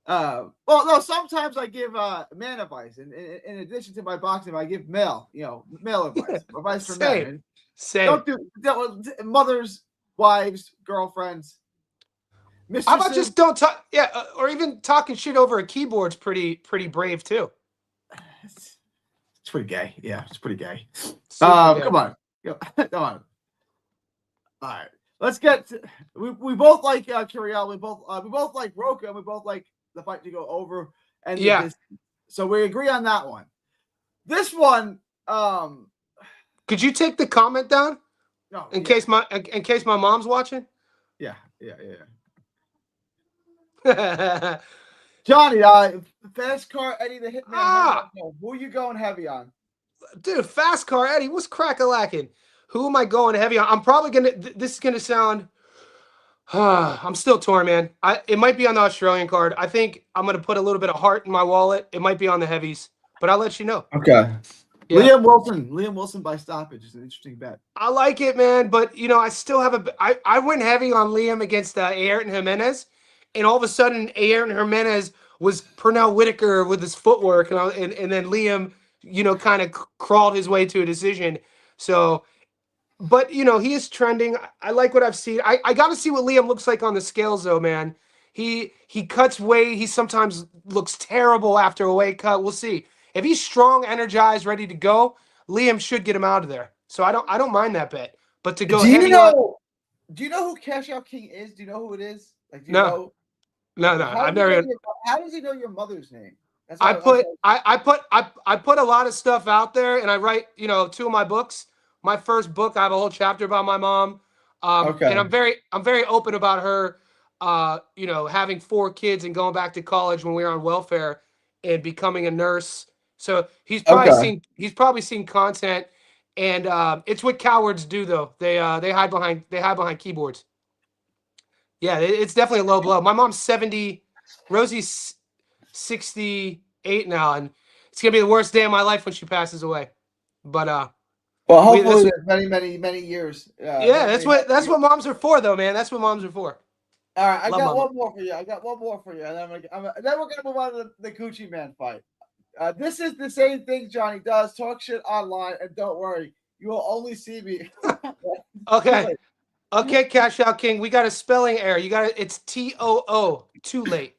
[SPEAKER 1] Well, no. Sometimes I give man advice, and in addition to my boxing, I give male advice, advice for men.
[SPEAKER 2] Same.
[SPEAKER 1] Don't do mothers, wives, girlfriends. Mistresses.
[SPEAKER 2] How about just don't talk? Yeah, or even talking shit over a keyboard's pretty brave too.
[SPEAKER 1] It's pretty gay. Yeah, it's pretty gay.
[SPEAKER 2] Gay.
[SPEAKER 1] Come on. Come on. All right. Let's get to, we both like Curiel. We both like Roca, and we both like the fight to go over. And so we agree on that one. This one,
[SPEAKER 2] could you take the comment down?
[SPEAKER 1] No,
[SPEAKER 2] in case my mom's watching.
[SPEAKER 1] Yeah.
[SPEAKER 2] Johnny,
[SPEAKER 1] Fast Car Eddie the Hitman. Who are you going heavy on?
[SPEAKER 2] Dude, Fast Car Eddie, what's crack-a-lacking? Who am I going heavy on? I'm probably gonna. This is gonna sound. I'm still torn, man. It might be on the Australian card. I think I'm gonna put a little bit of heart in my wallet. It might be on the heavies, but I'll let you know.
[SPEAKER 1] Okay.
[SPEAKER 2] Yeah.
[SPEAKER 1] Liam Wilson by stoppage is an interesting bet.
[SPEAKER 2] I like it, man, but I still have I went heavy on Liam against Ayrton Jimenez, and all of a sudden Ayrton Jimenez was Pernell Whitaker with his footwork, and then Liam, kind of crawled his way to a decision. So, but he is trending. I like what I've seen. I got to see what Liam looks like on the scales, though, man. He cuts weight. He sometimes looks terrible after a weight cut. We'll see. If he's strong, energized, ready to go, Liam should get him out of there. So I don't mind that bet. But to go heavy on
[SPEAKER 1] Do you know who Cash Out King is? Do you know who it is? Like, do you
[SPEAKER 2] no,
[SPEAKER 1] know?
[SPEAKER 2] no, I've never.
[SPEAKER 1] How does he know your mother's name? That's
[SPEAKER 2] I
[SPEAKER 1] what
[SPEAKER 2] put I put a lot of stuff out there, and I write two of my books. My first book, I have a whole chapter about my mom, and I'm very open about her, having 4 kids and going back to college when we were on welfare and becoming a nurse. So he's probably seen content, and it's what cowards do though. They hide behind keyboards. Yeah, it's definitely a low blow. My mom's 70, Rosie's 68 now, and it's gonna be the worst day of my life when she passes away. But
[SPEAKER 1] well, hopefully there's many years.
[SPEAKER 2] Yeah, that's what moms are for, though, man. That's what moms are for.
[SPEAKER 1] All right, I got one more for you. And then we're gonna move on to the Gucci Man fight. This is the same thing Johnny does: talk shit online, and don't worry, you will only see me.
[SPEAKER 2] Okay, Cash Out King. We got a spelling error. It's TOO. Too late.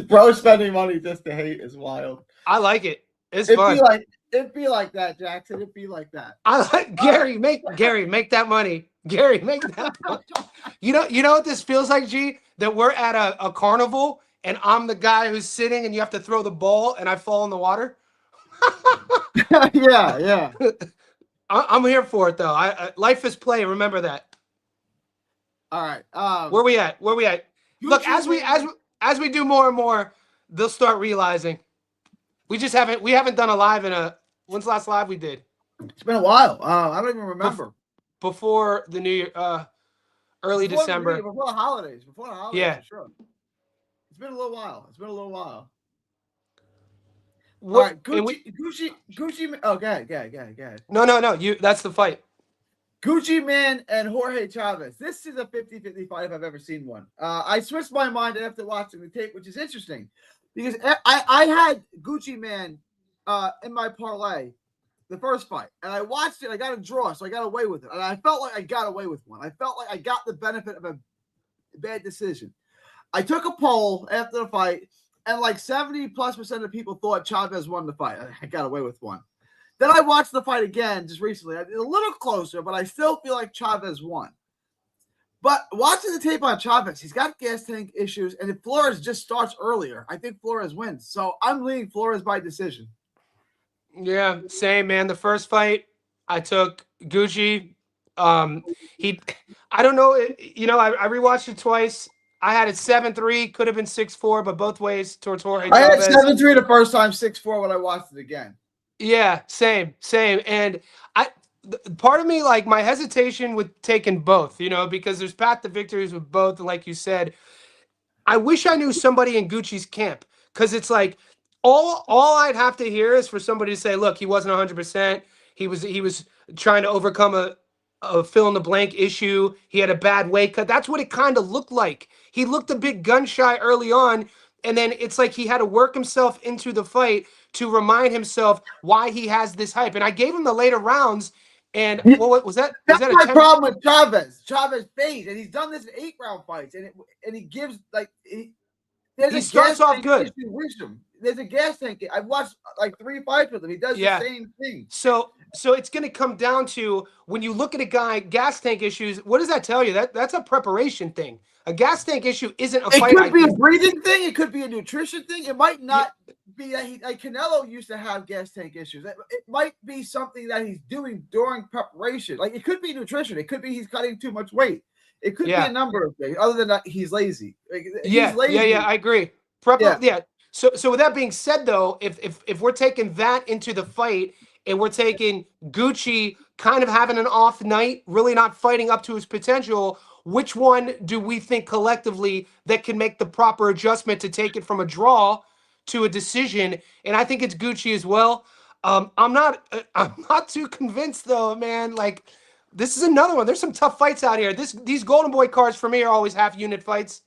[SPEAKER 1] Bro, spending money just to hate is wild.
[SPEAKER 2] I like it. It's fun.
[SPEAKER 1] It'd be like that, Jackson. It'd be like that.
[SPEAKER 2] I like Gary. Make that money. Gary, make that money. You know what this feels like, G? That we're at a carnival and I'm the guy who's sitting and you have to throw the ball and I fall in the water.
[SPEAKER 1] Yeah.
[SPEAKER 2] I'm here for it though. Life is play. Remember that.
[SPEAKER 1] All right.
[SPEAKER 2] Where we at? Look, as we do more and more, they'll start realizing. We haven't done a live when's the last live we did?
[SPEAKER 1] It's been a while. I don't even remember.
[SPEAKER 2] Before the New Year, early December.
[SPEAKER 1] Before the holidays.
[SPEAKER 2] Yeah.
[SPEAKER 1] For sure. It's been a little while.
[SPEAKER 2] What,
[SPEAKER 1] all right, Gucci. Oh, go ahead.
[SPEAKER 2] No. That's the fight.
[SPEAKER 1] Gucci Man and Jorge Chavez. This is a 50-50 fight if I've ever seen one. I switched my mind after watching the tape, which is interesting because I had Gucci Man in my parlay the first fight, and I watched it. I got a draw, so I got away with it, and I felt like I got away with one. I felt like I got the benefit of a bad decision. I took a poll after the fight, and like 70+% of people thought Chavez won the fight. I got away with one. Then I watched the fight again just recently. It's a little closer, but I still feel like Chavez won. But watching the tape on Chavez, he's got gas tank issues, and if Flores just starts earlier, I think Flores wins. So I'm leaning Flores by decision.
[SPEAKER 2] Yeah, same, man. The first fight, I took Gucci. I don't know. I rewatched it twice. I had it 7-3, could have been 6-4, but both ways towards Jorge Chavez.
[SPEAKER 1] I had 7-3 the first time, 6-4 when I watched it again.
[SPEAKER 2] Yeah, same. And part of me, like, my hesitation with taking both, because there's path to victories with both. And like you said, I wish I knew somebody in Gucci's camp, because it's like all I'd have to hear is for somebody to say, look, he wasn't 100%. He was trying to overcome a fill in the blank issue. He had a bad weight cut. That's what it kind of looked like. He looked a bit gun shy early on, and then it's like he had to work himself into the fight to remind himself why he has this hype. And I gave him the later rounds, and what was that?
[SPEAKER 1] That's my problem with Chavez. Chavez fades, and he's done this in 8-round fights, and he gives like he
[SPEAKER 2] starts off good.
[SPEAKER 1] There's a gas tank. I've watched like 3 fights with him. He does the same thing.
[SPEAKER 2] So it's going to come down to when you look at a guy, gas tank issues. What does that tell you? That's a preparation thing. A gas tank issue isn't a fight.
[SPEAKER 1] It could be a breathing thing. It could be a nutrition thing. It might not be. Like Canelo used to have gas tank issues. It might be something that he's doing during preparation. Like it could be nutrition. It could be he's cutting too much weight. It could be a number of things. Other than that, he's lazy.
[SPEAKER 2] He's lazy. Yeah. I agree. So with that being said, though, if we're taking that into the fight and we're taking Gucci kind of having an off night, really not fighting up to his potential, which one do we think collectively that can make the proper adjustment to take it from a draw to a decision? And I think it's Gucci as well. I'm not too convinced though, man. Like, this is another one. There's some tough fights out here. These Golden Boy cards for me are always half unit fights.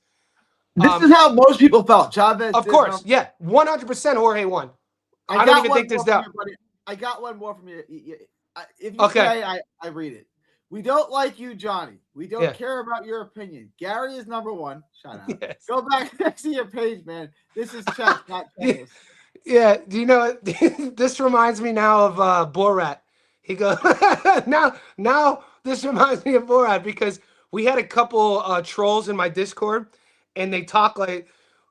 [SPEAKER 1] This is how most people felt. Chavez,
[SPEAKER 2] Of course, yeah, 100% Jorge won. I don't even think there's doubt.
[SPEAKER 1] I got one more from you. If you
[SPEAKER 2] Okay.
[SPEAKER 1] say, I read it. We don't like you, Johnny. We don't care about your opinion. Gary is number one. Shut up. Yes. Go back and see your page, man. This is chess, not tennis.
[SPEAKER 2] Yeah. Do you know what? This reminds me now of Borat. He goes, now this reminds me of Borat because we had a couple trolls in my Discord and they talk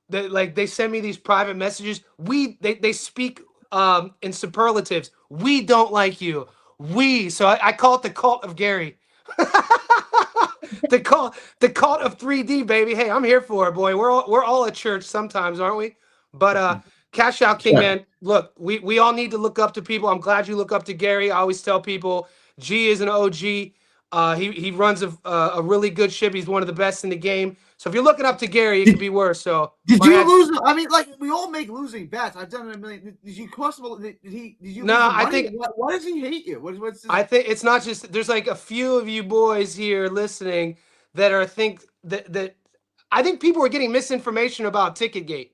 [SPEAKER 2] they send me these private messages. They speak in superlatives. We don't like you. So I call it the cult of Gary. the cult of 3D, baby. Hey, I'm here for it, boy. We're all at church sometimes, aren't we? But Cash Out King, man. Look, we all need to look up to people. I'm glad you look up to Gary. I always tell people G is an OG. He runs a really good ship. He's one of the best in the game. So if you're looking up to Gary, it could be worse. So
[SPEAKER 1] did you lose? I mean, like we all make losing bets. I've done it a million. Did you cost him? Did you?
[SPEAKER 2] No, I think.
[SPEAKER 1] Why does he hate you? What's this?
[SPEAKER 2] I think it's not just. There's like a few of you boys here listening that are I think people are getting misinformation about Ticketgate.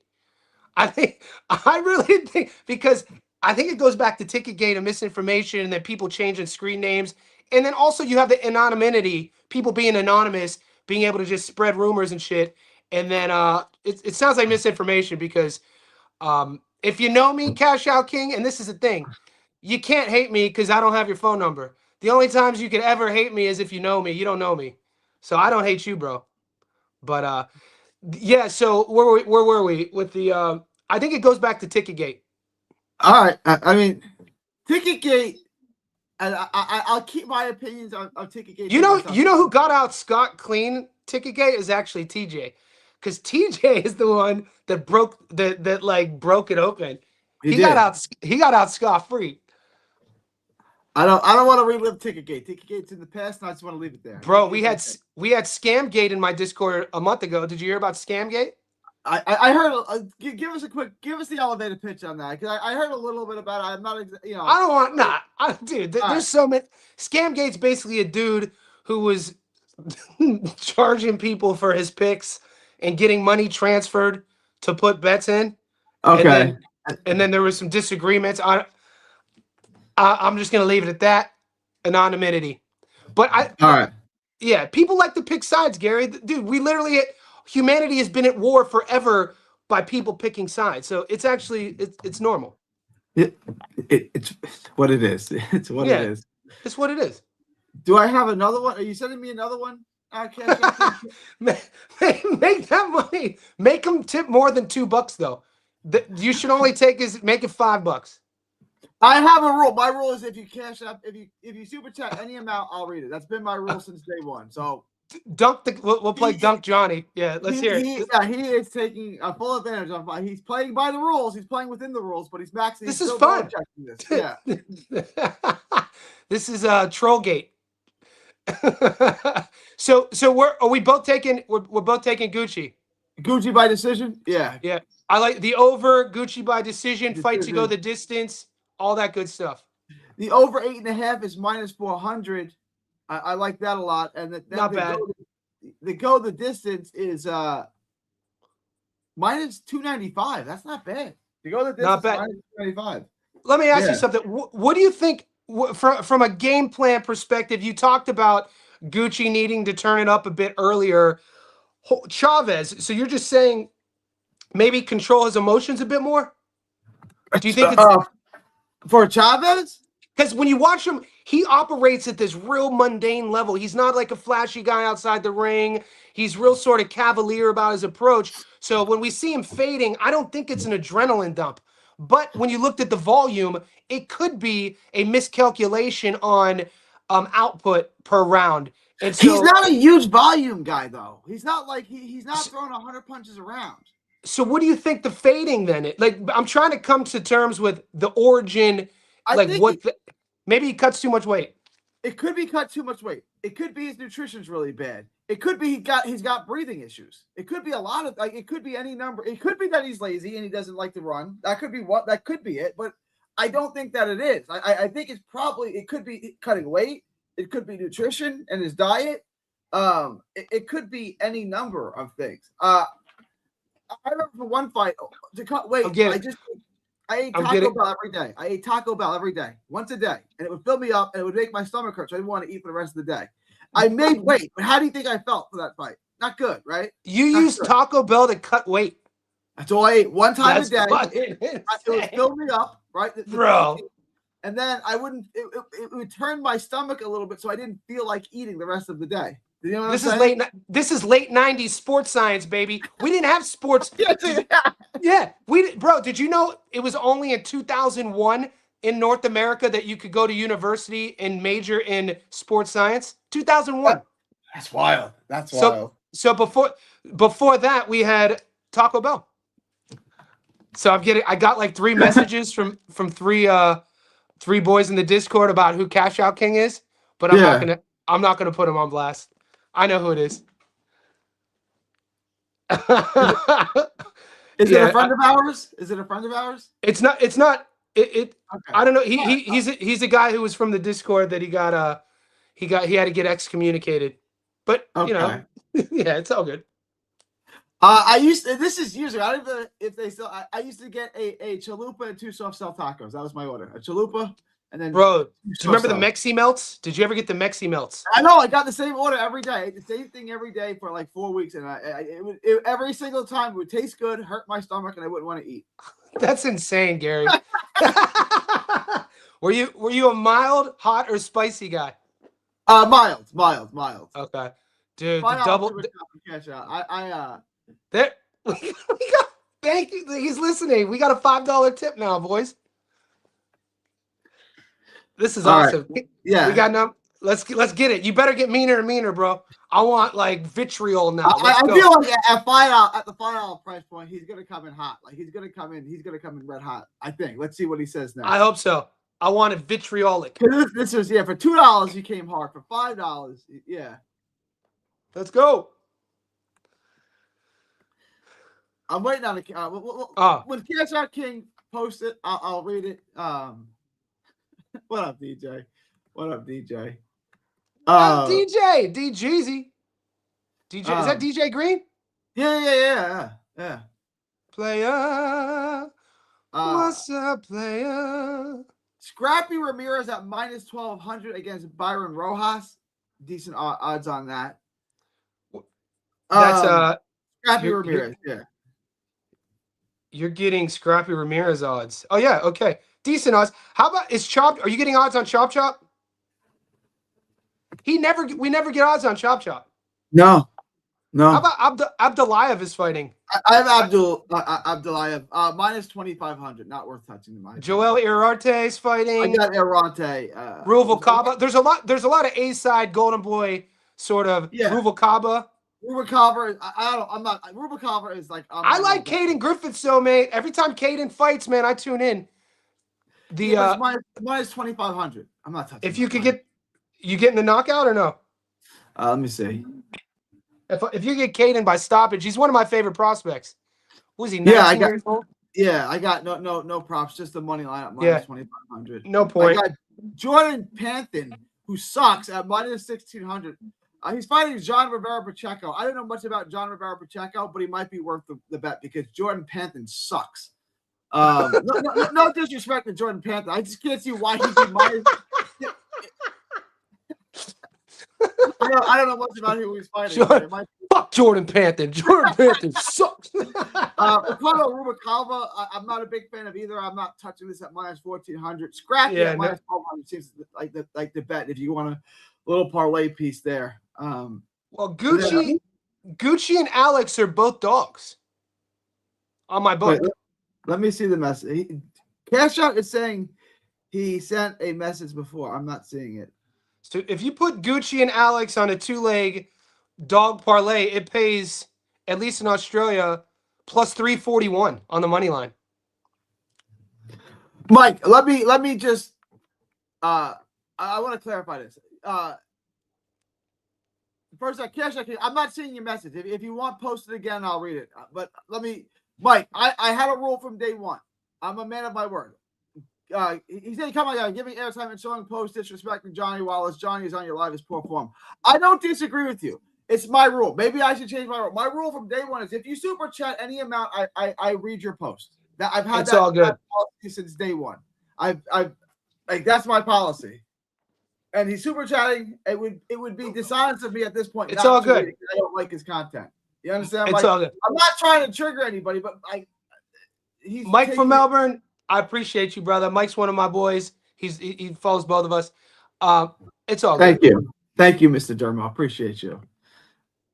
[SPEAKER 2] I really think because I think it goes back to Ticketgate and misinformation, and then people changing screen names, and then also you have the anonymity, people being anonymous, being able to just spread rumors and shit, and then it sounds like misinformation because if you know me, Cash Out King, and this is the thing, you can't hate me because I don't have your phone number. The only times you could ever hate me is if you know me. You don't know me, so I don't hate you, bro. But yeah. So where were we with the? I think it goes back to Ticketgate.
[SPEAKER 1] All right. I mean, Ticketgate. I'll keep my opinions on Ticketgate.
[SPEAKER 2] You know who got out scot clean? Ticketgate is actually TJ, because TJ is the one that broke it open. He got out scot free.
[SPEAKER 1] I don't want to relive Ticketgate. Ticketgate's in the past, and I just want to leave it there.
[SPEAKER 2] Bro, we had Scamgate in my Discord a month ago. Did you hear about Scamgate?
[SPEAKER 1] I heard. Give us the elevator pitch on that because I heard a little bit about it. I'm not,
[SPEAKER 2] I don't want dude. There's so many. Scamgate's basically a dude who was charging people for his picks and getting money transferred to put bets in.
[SPEAKER 1] Okay.
[SPEAKER 2] And then there was some disagreements. I'm just gonna leave it at that. Anonymity. But all
[SPEAKER 1] right.
[SPEAKER 2] Yeah, people like to pick sides, Gary. Dude, humanity has been at war forever by people picking sides. So it's actually it's normal.
[SPEAKER 1] It's what it is. It's what it is.
[SPEAKER 2] It's what it is.
[SPEAKER 1] Do I have another one? Are you sending me another one?
[SPEAKER 2] Make that money. Make them tip more than $2 though. You should only make it $5.
[SPEAKER 1] I have a rule. My rule is if you cash up, if you super chat any amount, I'll read it. That's been my rule since day one. So
[SPEAKER 2] we'll play Dunk Johnny. Yeah, let's hear it.
[SPEAKER 1] He is taking a full advantage of. He's playing by the rules. He's playing within the rules, but he's maxing.
[SPEAKER 2] This is fun.
[SPEAKER 1] This. Yeah.
[SPEAKER 2] This is Trollgate. So are we both taking? We're both taking Gucci.
[SPEAKER 1] Gucci by decision. Yeah.
[SPEAKER 2] Yeah. I like the over. Gucci by decision. Fight to go the distance. All that good stuff.
[SPEAKER 1] The over 8.5 is -400. I like that a lot, and
[SPEAKER 2] not bad.
[SPEAKER 1] The distance is -295. That's not bad. To go the distance,
[SPEAKER 2] not bad.
[SPEAKER 1] -295.
[SPEAKER 2] Let me ask you something. What do you think from a game plan perspective? You talked about Gucci needing to turn it up a bit earlier. Chavez. So you're just saying maybe control his emotions a bit more? Do you think it's
[SPEAKER 1] for Chavez?
[SPEAKER 2] Because when you watch him, he operates at this real mundane level. He's not like a flashy guy outside the ring. He's real sort of cavalier about his approach. So when we see him fading, I don't think it's an adrenaline dump. But when you looked at the volume, it could be a miscalculation on output per round. And so,
[SPEAKER 1] he's not a huge volume guy, though. He's not like he's not throwing 100 punches around.
[SPEAKER 2] So what do you think the fading then? I'm trying to come to terms with the origin. Maybe he cuts too much weight.
[SPEAKER 1] It could be cut too much weight. It could be his nutrition's really bad. It could be he's got breathing issues. It could be a lot of it could be any number. It could be that he's lazy and he doesn't like to run. That could be it. But I don't think that it is. I think it could be cutting weight. It could be nutrition and his diet. It could be any number of things. I remember for one fight to cut weight. I ate Taco Bell every day. I ate Taco Bell every day, once a day, and it would fill me up and it would make my stomach hurt. So I didn't want to eat for the rest of the day. I made weight, but how do you think I felt for that fight? Not good, right?
[SPEAKER 2] You used Taco Bell to cut weight.
[SPEAKER 1] That's all I ate one time a day. It would fill me up, right,
[SPEAKER 2] bro.
[SPEAKER 1] And then I wouldn't. It would turn my stomach a little bit, so I didn't feel like eating the rest of the day. You know what I'm saying?
[SPEAKER 2] This is late 90s sports science, baby. We didn't have sports. Bro, did you know it was only in 2001 in North America that you could go to university and major in sports science? 2001.
[SPEAKER 1] That's wild. That's wild.
[SPEAKER 2] So before that, we had Taco Bell. So I got like 3 messages from 3 boys in the Discord about who Cash Out King is, but I'm not gonna put him on blast. I know who it is.
[SPEAKER 1] Is it a friend of ours? Is it a friend of ours?
[SPEAKER 2] It's not. Okay. I don't know. He's a guy who was from the Discord that he had to get excommunicated. But you know, yeah, it's all good.
[SPEAKER 1] This is usually, I don't know if they still, I used to get a chalupa and 2 soft shell tacos. That was my order. A chalupa and then.
[SPEAKER 2] Bro, do you remember the Mexi Melts? Did you ever get the Mexi Melts?
[SPEAKER 1] I know. I got the same order every day. I ate the same thing every day for like 4 weeks. And every single time it would taste good, hurt my stomach, and I wouldn't want to eat.
[SPEAKER 2] That's insane, Gary. Were you a mild, hot, or spicy guy?
[SPEAKER 1] Mild.
[SPEAKER 2] Okay. Dude,
[SPEAKER 1] the
[SPEAKER 2] double.
[SPEAKER 1] Cash out.
[SPEAKER 2] There, we got. Thank you. He's listening. We got a $5 tip now, boys. This is awesome.
[SPEAKER 1] Right. Yeah,
[SPEAKER 2] we got Let's get it. You better get meaner and meaner, bro. I want like vitriol now.
[SPEAKER 1] I feel like at the $5 price point, he's gonna come in hot. Like he's gonna come in red hot. I think. Let's see what he says now.
[SPEAKER 2] I hope so. I want it vitriolic.
[SPEAKER 1] This was for $2 you came hard. For $5, yeah.
[SPEAKER 2] Let's go.
[SPEAKER 1] I'm waiting on when Cash Out King posts it, I'll read it. What up, DJ?
[SPEAKER 2] DJ, DJezy. DJ, is that DJ Green?
[SPEAKER 1] Yeah.
[SPEAKER 2] Player, what's up, player?
[SPEAKER 1] Scrappy Ramirez at minus 1,200 against Byron Rojas. Decent odds on that.
[SPEAKER 2] That's
[SPEAKER 1] Scrappy Ramirez. Yeah.
[SPEAKER 2] You're getting Scrappy Ramirez odds. Oh yeah, okay. Decent odds. How about Are you getting odds on Chop Chop? We never get odds on Chop Chop.
[SPEAKER 1] No.
[SPEAKER 2] How about Abdulayev is fighting?
[SPEAKER 1] I have Abdulayev minus 2,500. Not worth touching.
[SPEAKER 2] Joel Irarte is fighting.
[SPEAKER 1] I got Irarte.
[SPEAKER 2] Ruvalcaba. There's a lot of A side Golden Boy sort of. Yeah. Ruvalcaba.
[SPEAKER 1] Rubalcaba, Rubalcaba is like.
[SPEAKER 2] I like Caden Griffiths, though, mate. Every time Caden fights, man, I tune in.
[SPEAKER 1] Minus 2,500. I'm not touching.
[SPEAKER 2] If you could you getting the knockout or no?
[SPEAKER 1] Let me see.
[SPEAKER 2] If you get Caden by stoppage, he's one of my favorite prospects. Was he? 19 years old?
[SPEAKER 1] Yeah, I got no props, just the money line at minus 2,500.
[SPEAKER 2] No point.
[SPEAKER 1] I got Jordan Panthin, who sucks, at minus 1,600. He's fighting John Rivera Pacheco. I don't know much about John Rivera Pacheco, but he might be worth the bet because Jordan Panthin sucks. No disrespect to Jordan Panthin. I just can't see why he'd be minus. I don't know much about who he's fighting.
[SPEAKER 2] Fuck Jordan Panthin. Jordan Panthin sucks.
[SPEAKER 1] Ricardo Rubalcaba, I'm not a big fan of either. I'm not touching this at minus 1,400. Scrappy at minus 1,200 seems like the bet if you want a little parlay piece there.
[SPEAKER 2] Well, Gucci and Alex are both dogs on my book.
[SPEAKER 1] Wait, let me see the message. Cash Out is saying he sent a message before. I'm not seeing it.
[SPEAKER 2] So if you put Gucci and Alex on a 2-leg dog parlay, it pays, at least in Australia, plus 341 on the money line.
[SPEAKER 1] Mike, let me just I want to clarify this. first, Cash, I'm not seeing your message. If you want, post it again. I'll read it. But let me, Mike. I had a rule from day one. I'm a man of my word. He said, "Come on, giving airtime and showing post disrespecting Johnny Wallace. Johnny is on your live is poor form." I don't disagree with you. It's my rule. Maybe I should change my rule. My rule from day one is if you super chat any amount, I read your post. That I've had
[SPEAKER 2] it's
[SPEAKER 1] that,
[SPEAKER 2] all good.
[SPEAKER 1] that policy since day one. I've like that's my policy. And he's super chatting. It would be dishonest of me at this point.
[SPEAKER 2] It's all good.
[SPEAKER 1] I don't like his content. You understand?
[SPEAKER 2] It's all good.
[SPEAKER 1] I'm not trying to trigger anybody, but he's
[SPEAKER 2] Mike from Melbourne. I appreciate you, brother. Mike's one of my boys. He follows both of us. It's all
[SPEAKER 1] good.
[SPEAKER 2] You.
[SPEAKER 1] Thank you, Mr. Dermo. I appreciate you.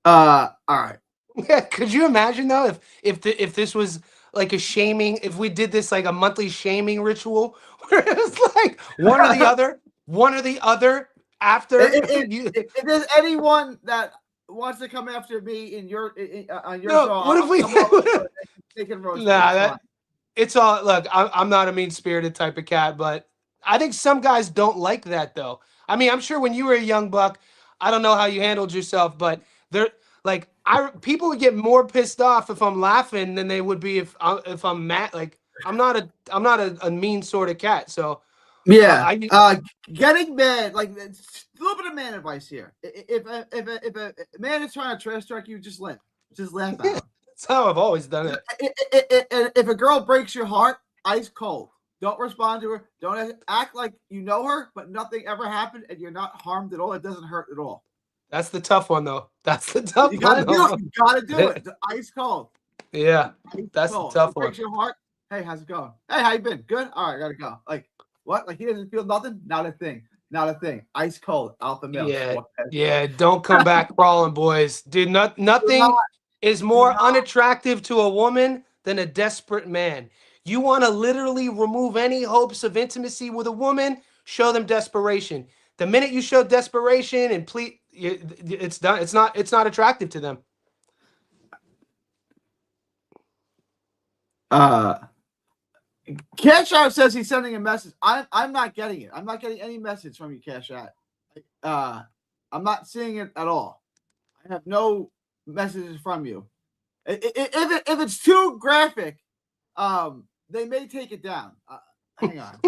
[SPEAKER 1] All right.
[SPEAKER 2] Yeah, could you imagine though if this was like a shaming, if we did this like a monthly shaming ritual where it's like one or the other after
[SPEAKER 1] if there's anyone that wants to come after me in your on your show,
[SPEAKER 2] what if we it's all look, I'm not a mean-spirited type of cat, but I think some guys don't like that though. I mean, I'm sure when you were a young buck, I don't know how you handled yourself, but they're like people would get more pissed off if I'm laughing than they would be if I'm mad. Like I'm not a mean sort of cat. So
[SPEAKER 1] yeah, getting mad, like a little bit of man advice here. If a man is trying to trash talk you, just laugh at him.
[SPEAKER 2] That's how I've always done it.
[SPEAKER 1] If a girl breaks your heart, ice cold. Don't respond to her. Don't act like you know her, but nothing ever happened and you're not harmed at all. It doesn't hurt at all.
[SPEAKER 2] That's the tough one, though. That's the tough one.
[SPEAKER 1] You gotta do it. You gotta do it. Ice cold.
[SPEAKER 2] Yeah, that's the tough one.
[SPEAKER 1] Breaks your heart. Hey, how's it going? Hey, how you been? Good. All right, gotta go. Like what? Like he doesn't feel nothing? Not a thing. Not a thing. Ice cold. Out the milk.
[SPEAKER 2] Yeah. Don't come back crawling, boys. Dude, nothing is more unattractive to a woman than a desperate man. You want to literally remove any hopes of intimacy with a woman, show them desperation. The minute you show desperation and it's done. It's not attractive to them.
[SPEAKER 1] Cash Out says he's sending a message. I'm not getting it. I'm not getting any message from you, Cash Out. I'm not seeing it at all. I have no messages from you. If it's too graphic, they may take it down. Hang on.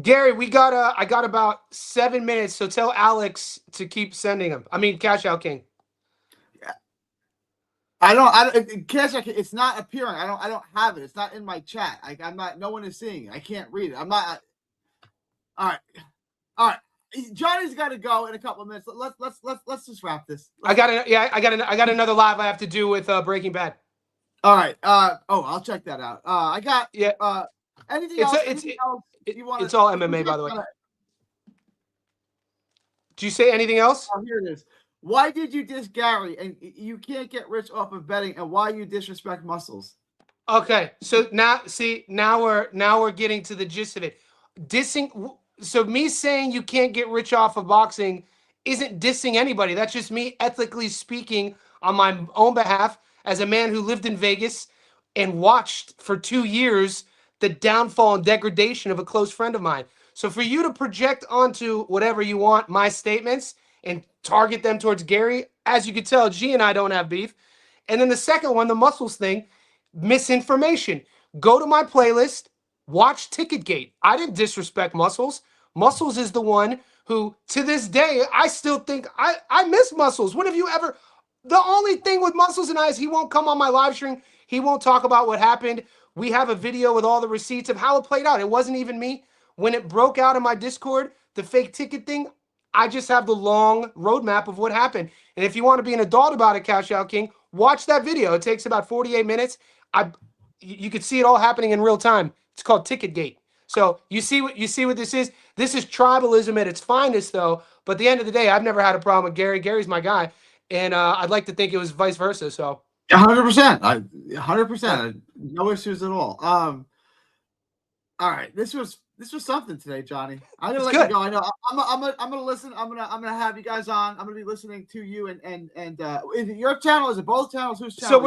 [SPEAKER 2] Gary, I got about 7 minutes, so tell Alex to keep sending them. I mean, Cash Out King.
[SPEAKER 1] Yeah. I don't Cash Out King, it's not appearing. I don't have it. It's not in my chat. No one is seeing it. I can't read it. I'm not. All right. Johnny's got to go in a couple of minutes. Let's just wrap this.
[SPEAKER 2] I got another live I have to do with Breaking Bad.
[SPEAKER 1] All right. I'll check that out. I got anything else?
[SPEAKER 2] It's all MMA, by the way. Do you say anything else?
[SPEAKER 1] Oh, here it is. Why did you diss Gary? And you can't get rich off of betting. And why you disrespect Muscles?
[SPEAKER 2] Okay, so now we're getting to the gist of it. Dissing. So me saying you can't get rich off of boxing isn't dissing anybody. That's just me ethically speaking on my own behalf as a man who lived in Vegas and watched for 2 years the downfall and degradation of a close friend of mine. So for you to project onto whatever you want my statements and target them towards Gary, as you can tell, G and I don't have beef. And then the second one, the Muscles thing, misinformation. Go to my playlist, watch Ticketgate. I didn't disrespect Muscles. Muscles is the one who, to this day, I still think I miss Muscles. When have you ever? The only thing with Muscles and I is he won't come on my live stream. He won't talk about what happened. We have a video with all the receipts of how it played out. It wasn't even me. When it broke out in my Discord, the fake ticket thing, I just have the long roadmap of what happened. And if you want to be an adult about it, Cash Out King, watch that video. It takes about 48 minutes. You could see it all happening in real time. It's called Ticketgate. So you see what this is. This is tribalism at its finest, though. But at the end of the day, I've never had a problem with Gary. Gary's my guy, and I'd like to think it was vice versa. So
[SPEAKER 1] 100%, 100%, no issues at all. All right, this was something today, Johnny. I'm gonna let you go. I know I'm gonna listen. I'm gonna have you guys on. I'm gonna be listening to you and is it your channel? Is it both channels? Whose channel?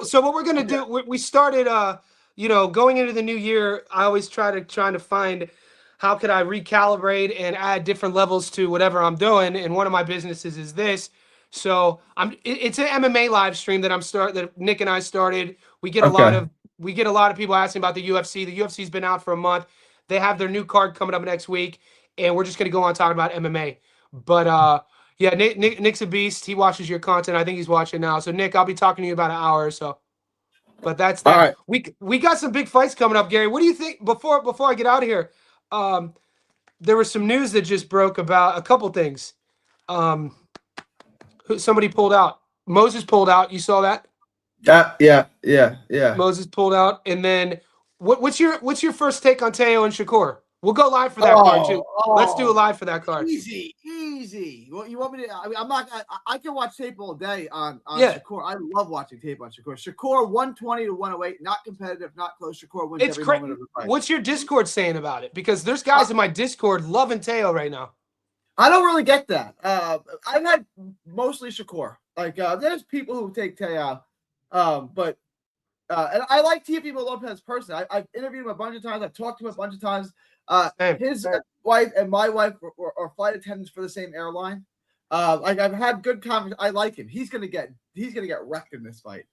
[SPEAKER 2] So what we're gonna do? We started. Going into the new year, I always trying to find how could I recalibrate and add different levels to whatever I'm doing. And one of my businesses is this. So it's an MMA live stream that Nick and I started.
[SPEAKER 1] Okay.
[SPEAKER 2] We get a lot of people asking about the UFC. The UFC's been out for a month. They have their new card coming up next week, and we're just gonna go on talking about MMA. But yeah, Nick's a beast. He watches your content. I think he's watching now. So Nick, I'll be talking to you about an hour or so. But that's
[SPEAKER 1] All
[SPEAKER 2] that.
[SPEAKER 1] right.
[SPEAKER 2] We got some big fights coming up, Gary. What do you think before I get out of here? Um, there was some news that just broke about a couple things. Um, somebody pulled out. Moses pulled out. You saw that?
[SPEAKER 1] Yeah.
[SPEAKER 2] Moses pulled out. And then what's your first take on Teo and Shakur? We'll go live for that card too. Let's do a live for that card.
[SPEAKER 1] Easy. Well, you want me to? I mean, I'm not. I can watch tape all day on
[SPEAKER 2] Yeah.
[SPEAKER 1] Shakur. I love watching tape on Shakur. Shakur 120 to 108, not competitive, not close. Shakur wins every moment of the fight.
[SPEAKER 2] What's your Discord saying about it? Because there's guys in my Discord loving Teo right now.
[SPEAKER 1] I don't really get that. I've had mostly Shakur. Like there's people who take Teo, but and I like Teofimo Lopez personally. I've interviewed him a bunch of times. I've talked to him a bunch of times. His wife and my wife are flight attendants for the same airline. Like I've had good conversation. I like him. He's gonna get wrecked in this fight.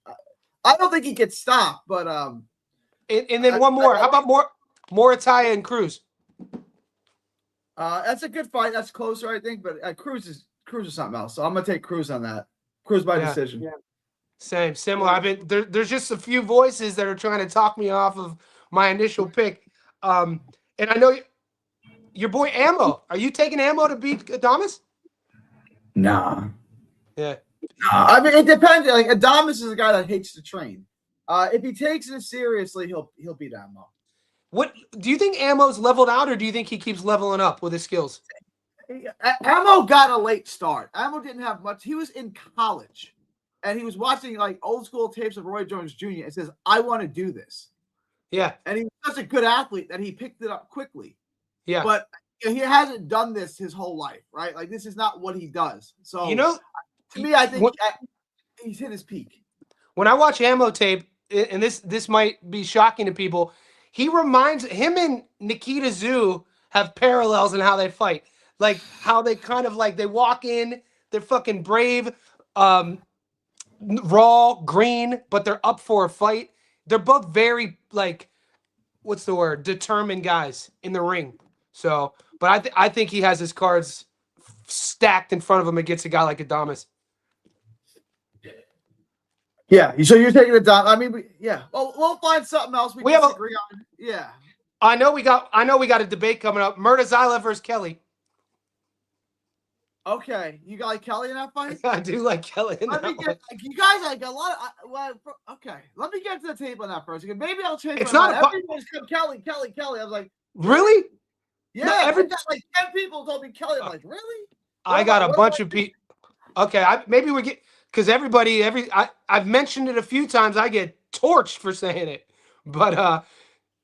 [SPEAKER 1] I don't think he gets stopped, but
[SPEAKER 2] and then one more. How about Morataya and Cruz?
[SPEAKER 1] That's a good fight. That's closer, I think. But Cruz is something else. So I'm gonna take Cruz on that. Cruz by decision. Yeah.
[SPEAKER 2] Similar. I've been there's just a few voices that are trying to talk me off of my initial pick. And I know your boy Ammo. Are you taking Ammo to beat Adames?
[SPEAKER 1] Nah.
[SPEAKER 2] Yeah.
[SPEAKER 1] I mean, it depends. Like Adames is a guy that hates to train. If he takes it seriously, he'll beat Ammo.
[SPEAKER 2] What do you think Ammo's leveled out, or do you think he keeps leveling up with his skills?
[SPEAKER 1] Ammo got a late start. Ammo didn't have much. He was in college. And he was watching like old school tapes of Roy Jones Jr. and says, I want to do this.
[SPEAKER 2] Yeah.
[SPEAKER 1] And he was such a good athlete that he picked it up quickly.
[SPEAKER 2] Yeah.
[SPEAKER 1] But he hasn't done this his whole life, right? Like this is not what he does. So to me, I think he's hit his peak.
[SPEAKER 2] When I watch Ammo tape, and this might be shocking to people, him and Nikita Zoo have parallels in how they fight. Like how they kind of like they walk in, they're fucking brave. Raw, green, but they're up for a fight. They're both very like, what's the word? Determined guys in the ring. So, but I think he has his cards stacked in front of him against a guy like Adames.
[SPEAKER 1] Yeah. So you're taking Adames. I mean, well, we'll find something else we can disagree on. Yeah.
[SPEAKER 2] I know we got a debate coming up. Murtazawa versus Kelly.
[SPEAKER 1] Okay, you got like Kelly in that fight?
[SPEAKER 2] I do like Kelly in that fight.
[SPEAKER 1] You guys like a lot of. Okay, let me get to the tape on that first. Maybe I'll change.
[SPEAKER 2] It's not
[SPEAKER 1] everyone's Kelly. I was like,
[SPEAKER 2] really?
[SPEAKER 1] Yeah, like 10 people told me Kelly. I'm like, really?
[SPEAKER 2] I got a bunch of people. Okay, maybe we get because I've mentioned it a few times. I get torched for saying it, but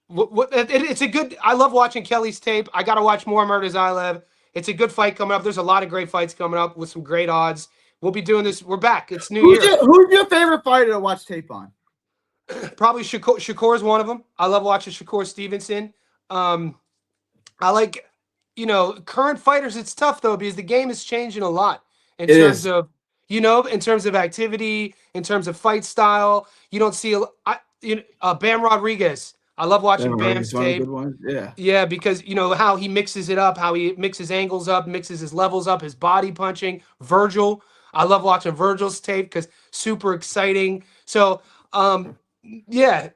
[SPEAKER 2] it's a good. I love watching Kelly's tape. I got to watch more Murtazawa. It's a good fight coming up. There's a lot of great fights coming up with some great odds. We'll be doing this. We're back. It's New Year.
[SPEAKER 1] Who's your favorite fighter to watch tape on?
[SPEAKER 2] Probably Shakur. Shakur is one of them. I love watching Shakur Stevenson. I like, current fighters. It's tough though because the game is changing a lot in terms of activity, in terms of fight style. You don't see Bam Rodriguez. I love watching Bam's tape. Yeah, because how he mixes it up, how he mixes angles up, mixes his levels up, his body punching. Virgil, I love watching Virgil's tape because super exciting. So, there's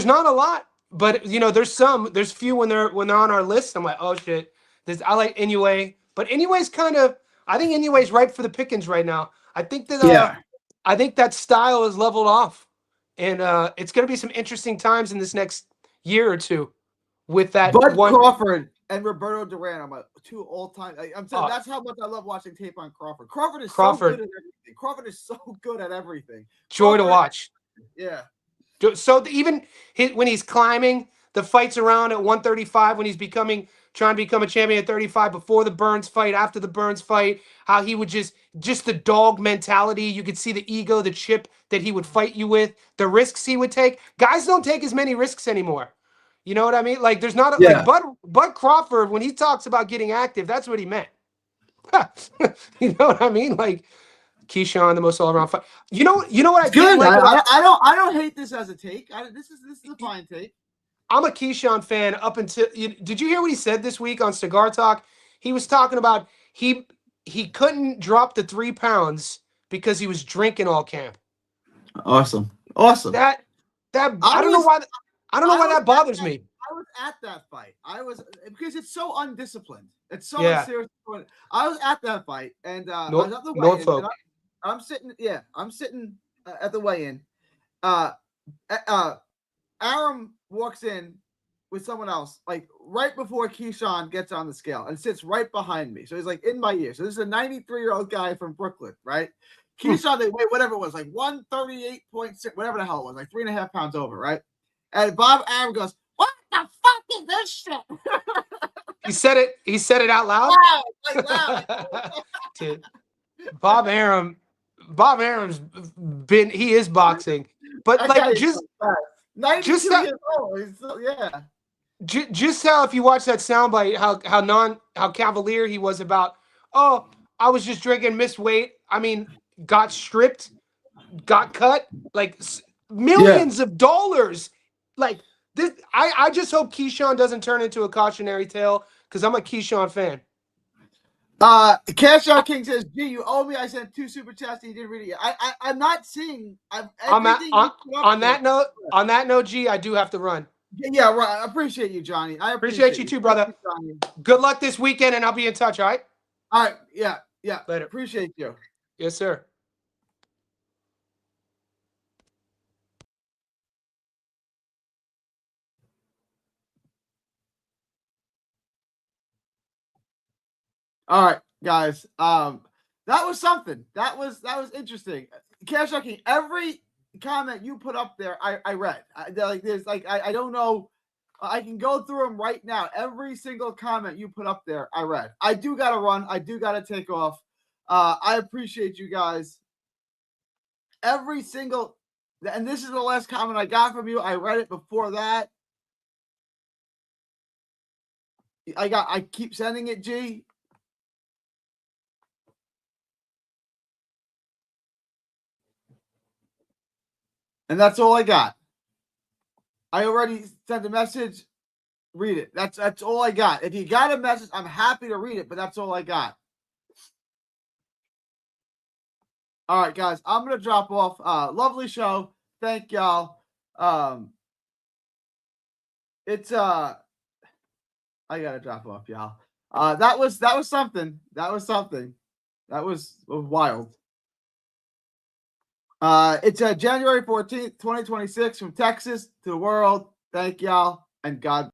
[SPEAKER 2] not a lot, but there's few when they're on our list. I'm like, oh shit, I like Inoue, but Inoue's I think Inoue's ripe for the pickings right now. I think that style is leveled off. And it's going to be some interesting times in this next year or two with that.
[SPEAKER 1] Bud Crawford and Roberto Duran are my two all-time. I'm saying that's how much I love watching tape on Crawford. Crawford is so good at everything. Crawford is so good at everything.
[SPEAKER 2] Joy to watch.
[SPEAKER 1] Yeah.
[SPEAKER 2] So even when he's climbing, the fights around at 135 when he's trying to become a champion at 35 before the Burns fight, after the Burns fight, how he would just the dog mentality. You could see the ego, the chip that he would fight you with, the risks he would take. Guys don't take as many risks anymore. You know what I mean? Like, there's not
[SPEAKER 1] Yeah.
[SPEAKER 2] like Bud Crawford, when he talks about getting active, that's what he meant. You know what I mean? Like Keyshawn, the most all-around fight. You know what I
[SPEAKER 1] It's
[SPEAKER 2] didn't
[SPEAKER 1] good.
[SPEAKER 2] like about
[SPEAKER 1] I don't hate this as a take. This is a fine take.
[SPEAKER 2] I'm a Keyshawn fan up until did you hear what he said this week on Cigar Talk? He was talking about he couldn't drop the 3 pounds because he was drinking all camp.
[SPEAKER 1] Awesome.
[SPEAKER 2] That I don't know why that bothers me.
[SPEAKER 1] I was at that fight. I was because it's so undisciplined. It's so
[SPEAKER 2] Yeah.
[SPEAKER 1] unserious. I was at that fight, and I was at the weigh-in.
[SPEAKER 2] Norfolk.
[SPEAKER 1] I'm sitting. Yeah, I'm sitting at the weigh-in. Aram walks in with someone else, like right before Keyshawn gets on the scale, and sits right behind me. So he's like in my ear. So this is a 93-year-old guy from Brooklyn, right? Keyshawn, they weigh whatever it was, like 138.6, whatever the hell it was, like 3.5 pounds over, right? And Bob Arum goes, "What the fuck is this shit?"
[SPEAKER 2] He said it out loud.
[SPEAKER 1] Loud.
[SPEAKER 2] Dude, Bob Arum's he is boxing, but
[SPEAKER 1] That
[SPEAKER 2] like just
[SPEAKER 1] 92 years old. Yeah.
[SPEAKER 2] Just how if you watch that soundbite, how cavalier he was about, oh, I was just drinking, missed weight. I mean, got stripped, got cut, like millions of dollars. Like this, I just hope Keyshawn doesn't turn into a cautionary tale because I'm a Keyshawn fan.
[SPEAKER 1] Cash Out King says, "Gee, you owe me. I sent 2 super chats and you didn't read it yet." I'm not seeing.
[SPEAKER 2] On that note, G, I do have to run.
[SPEAKER 1] Yeah, right. I appreciate you, Johnny. I
[SPEAKER 2] appreciate you too, brother. You, good luck this weekend, and I'll be in touch. All right.
[SPEAKER 1] All right. Yeah.
[SPEAKER 2] Later.
[SPEAKER 1] Appreciate you.
[SPEAKER 2] Yes, sir.
[SPEAKER 1] All right, guys. That was something. That was interesting. Cash Out King, every comment you put up there, I read. I don't know. I can go through them right now. Every single comment you put up there, I read. I do got to run. I do got to take off. I appreciate you guys. Every single, and this is the last comment I got from you. I read it before that. I keep sending it, G. And that's all I got. I already sent a message. Read it. That's all I got. If you got a message, I'm happy to read it, but that's all I got. All right, guys. I'm gonna drop off. Lovely show. Thank y'all. It's I gotta drop off, y'all. That was something. That was something. That was wild. It's January 14th, 2026 from Texas to the world. Thank y'all and God.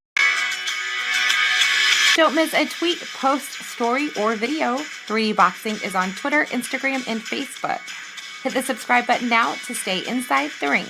[SPEAKER 3] Don't miss a tweet, post, story, or video. 3D Boxing is on Twitter, Instagram, and Facebook. Hit the subscribe button now to stay inside the ring.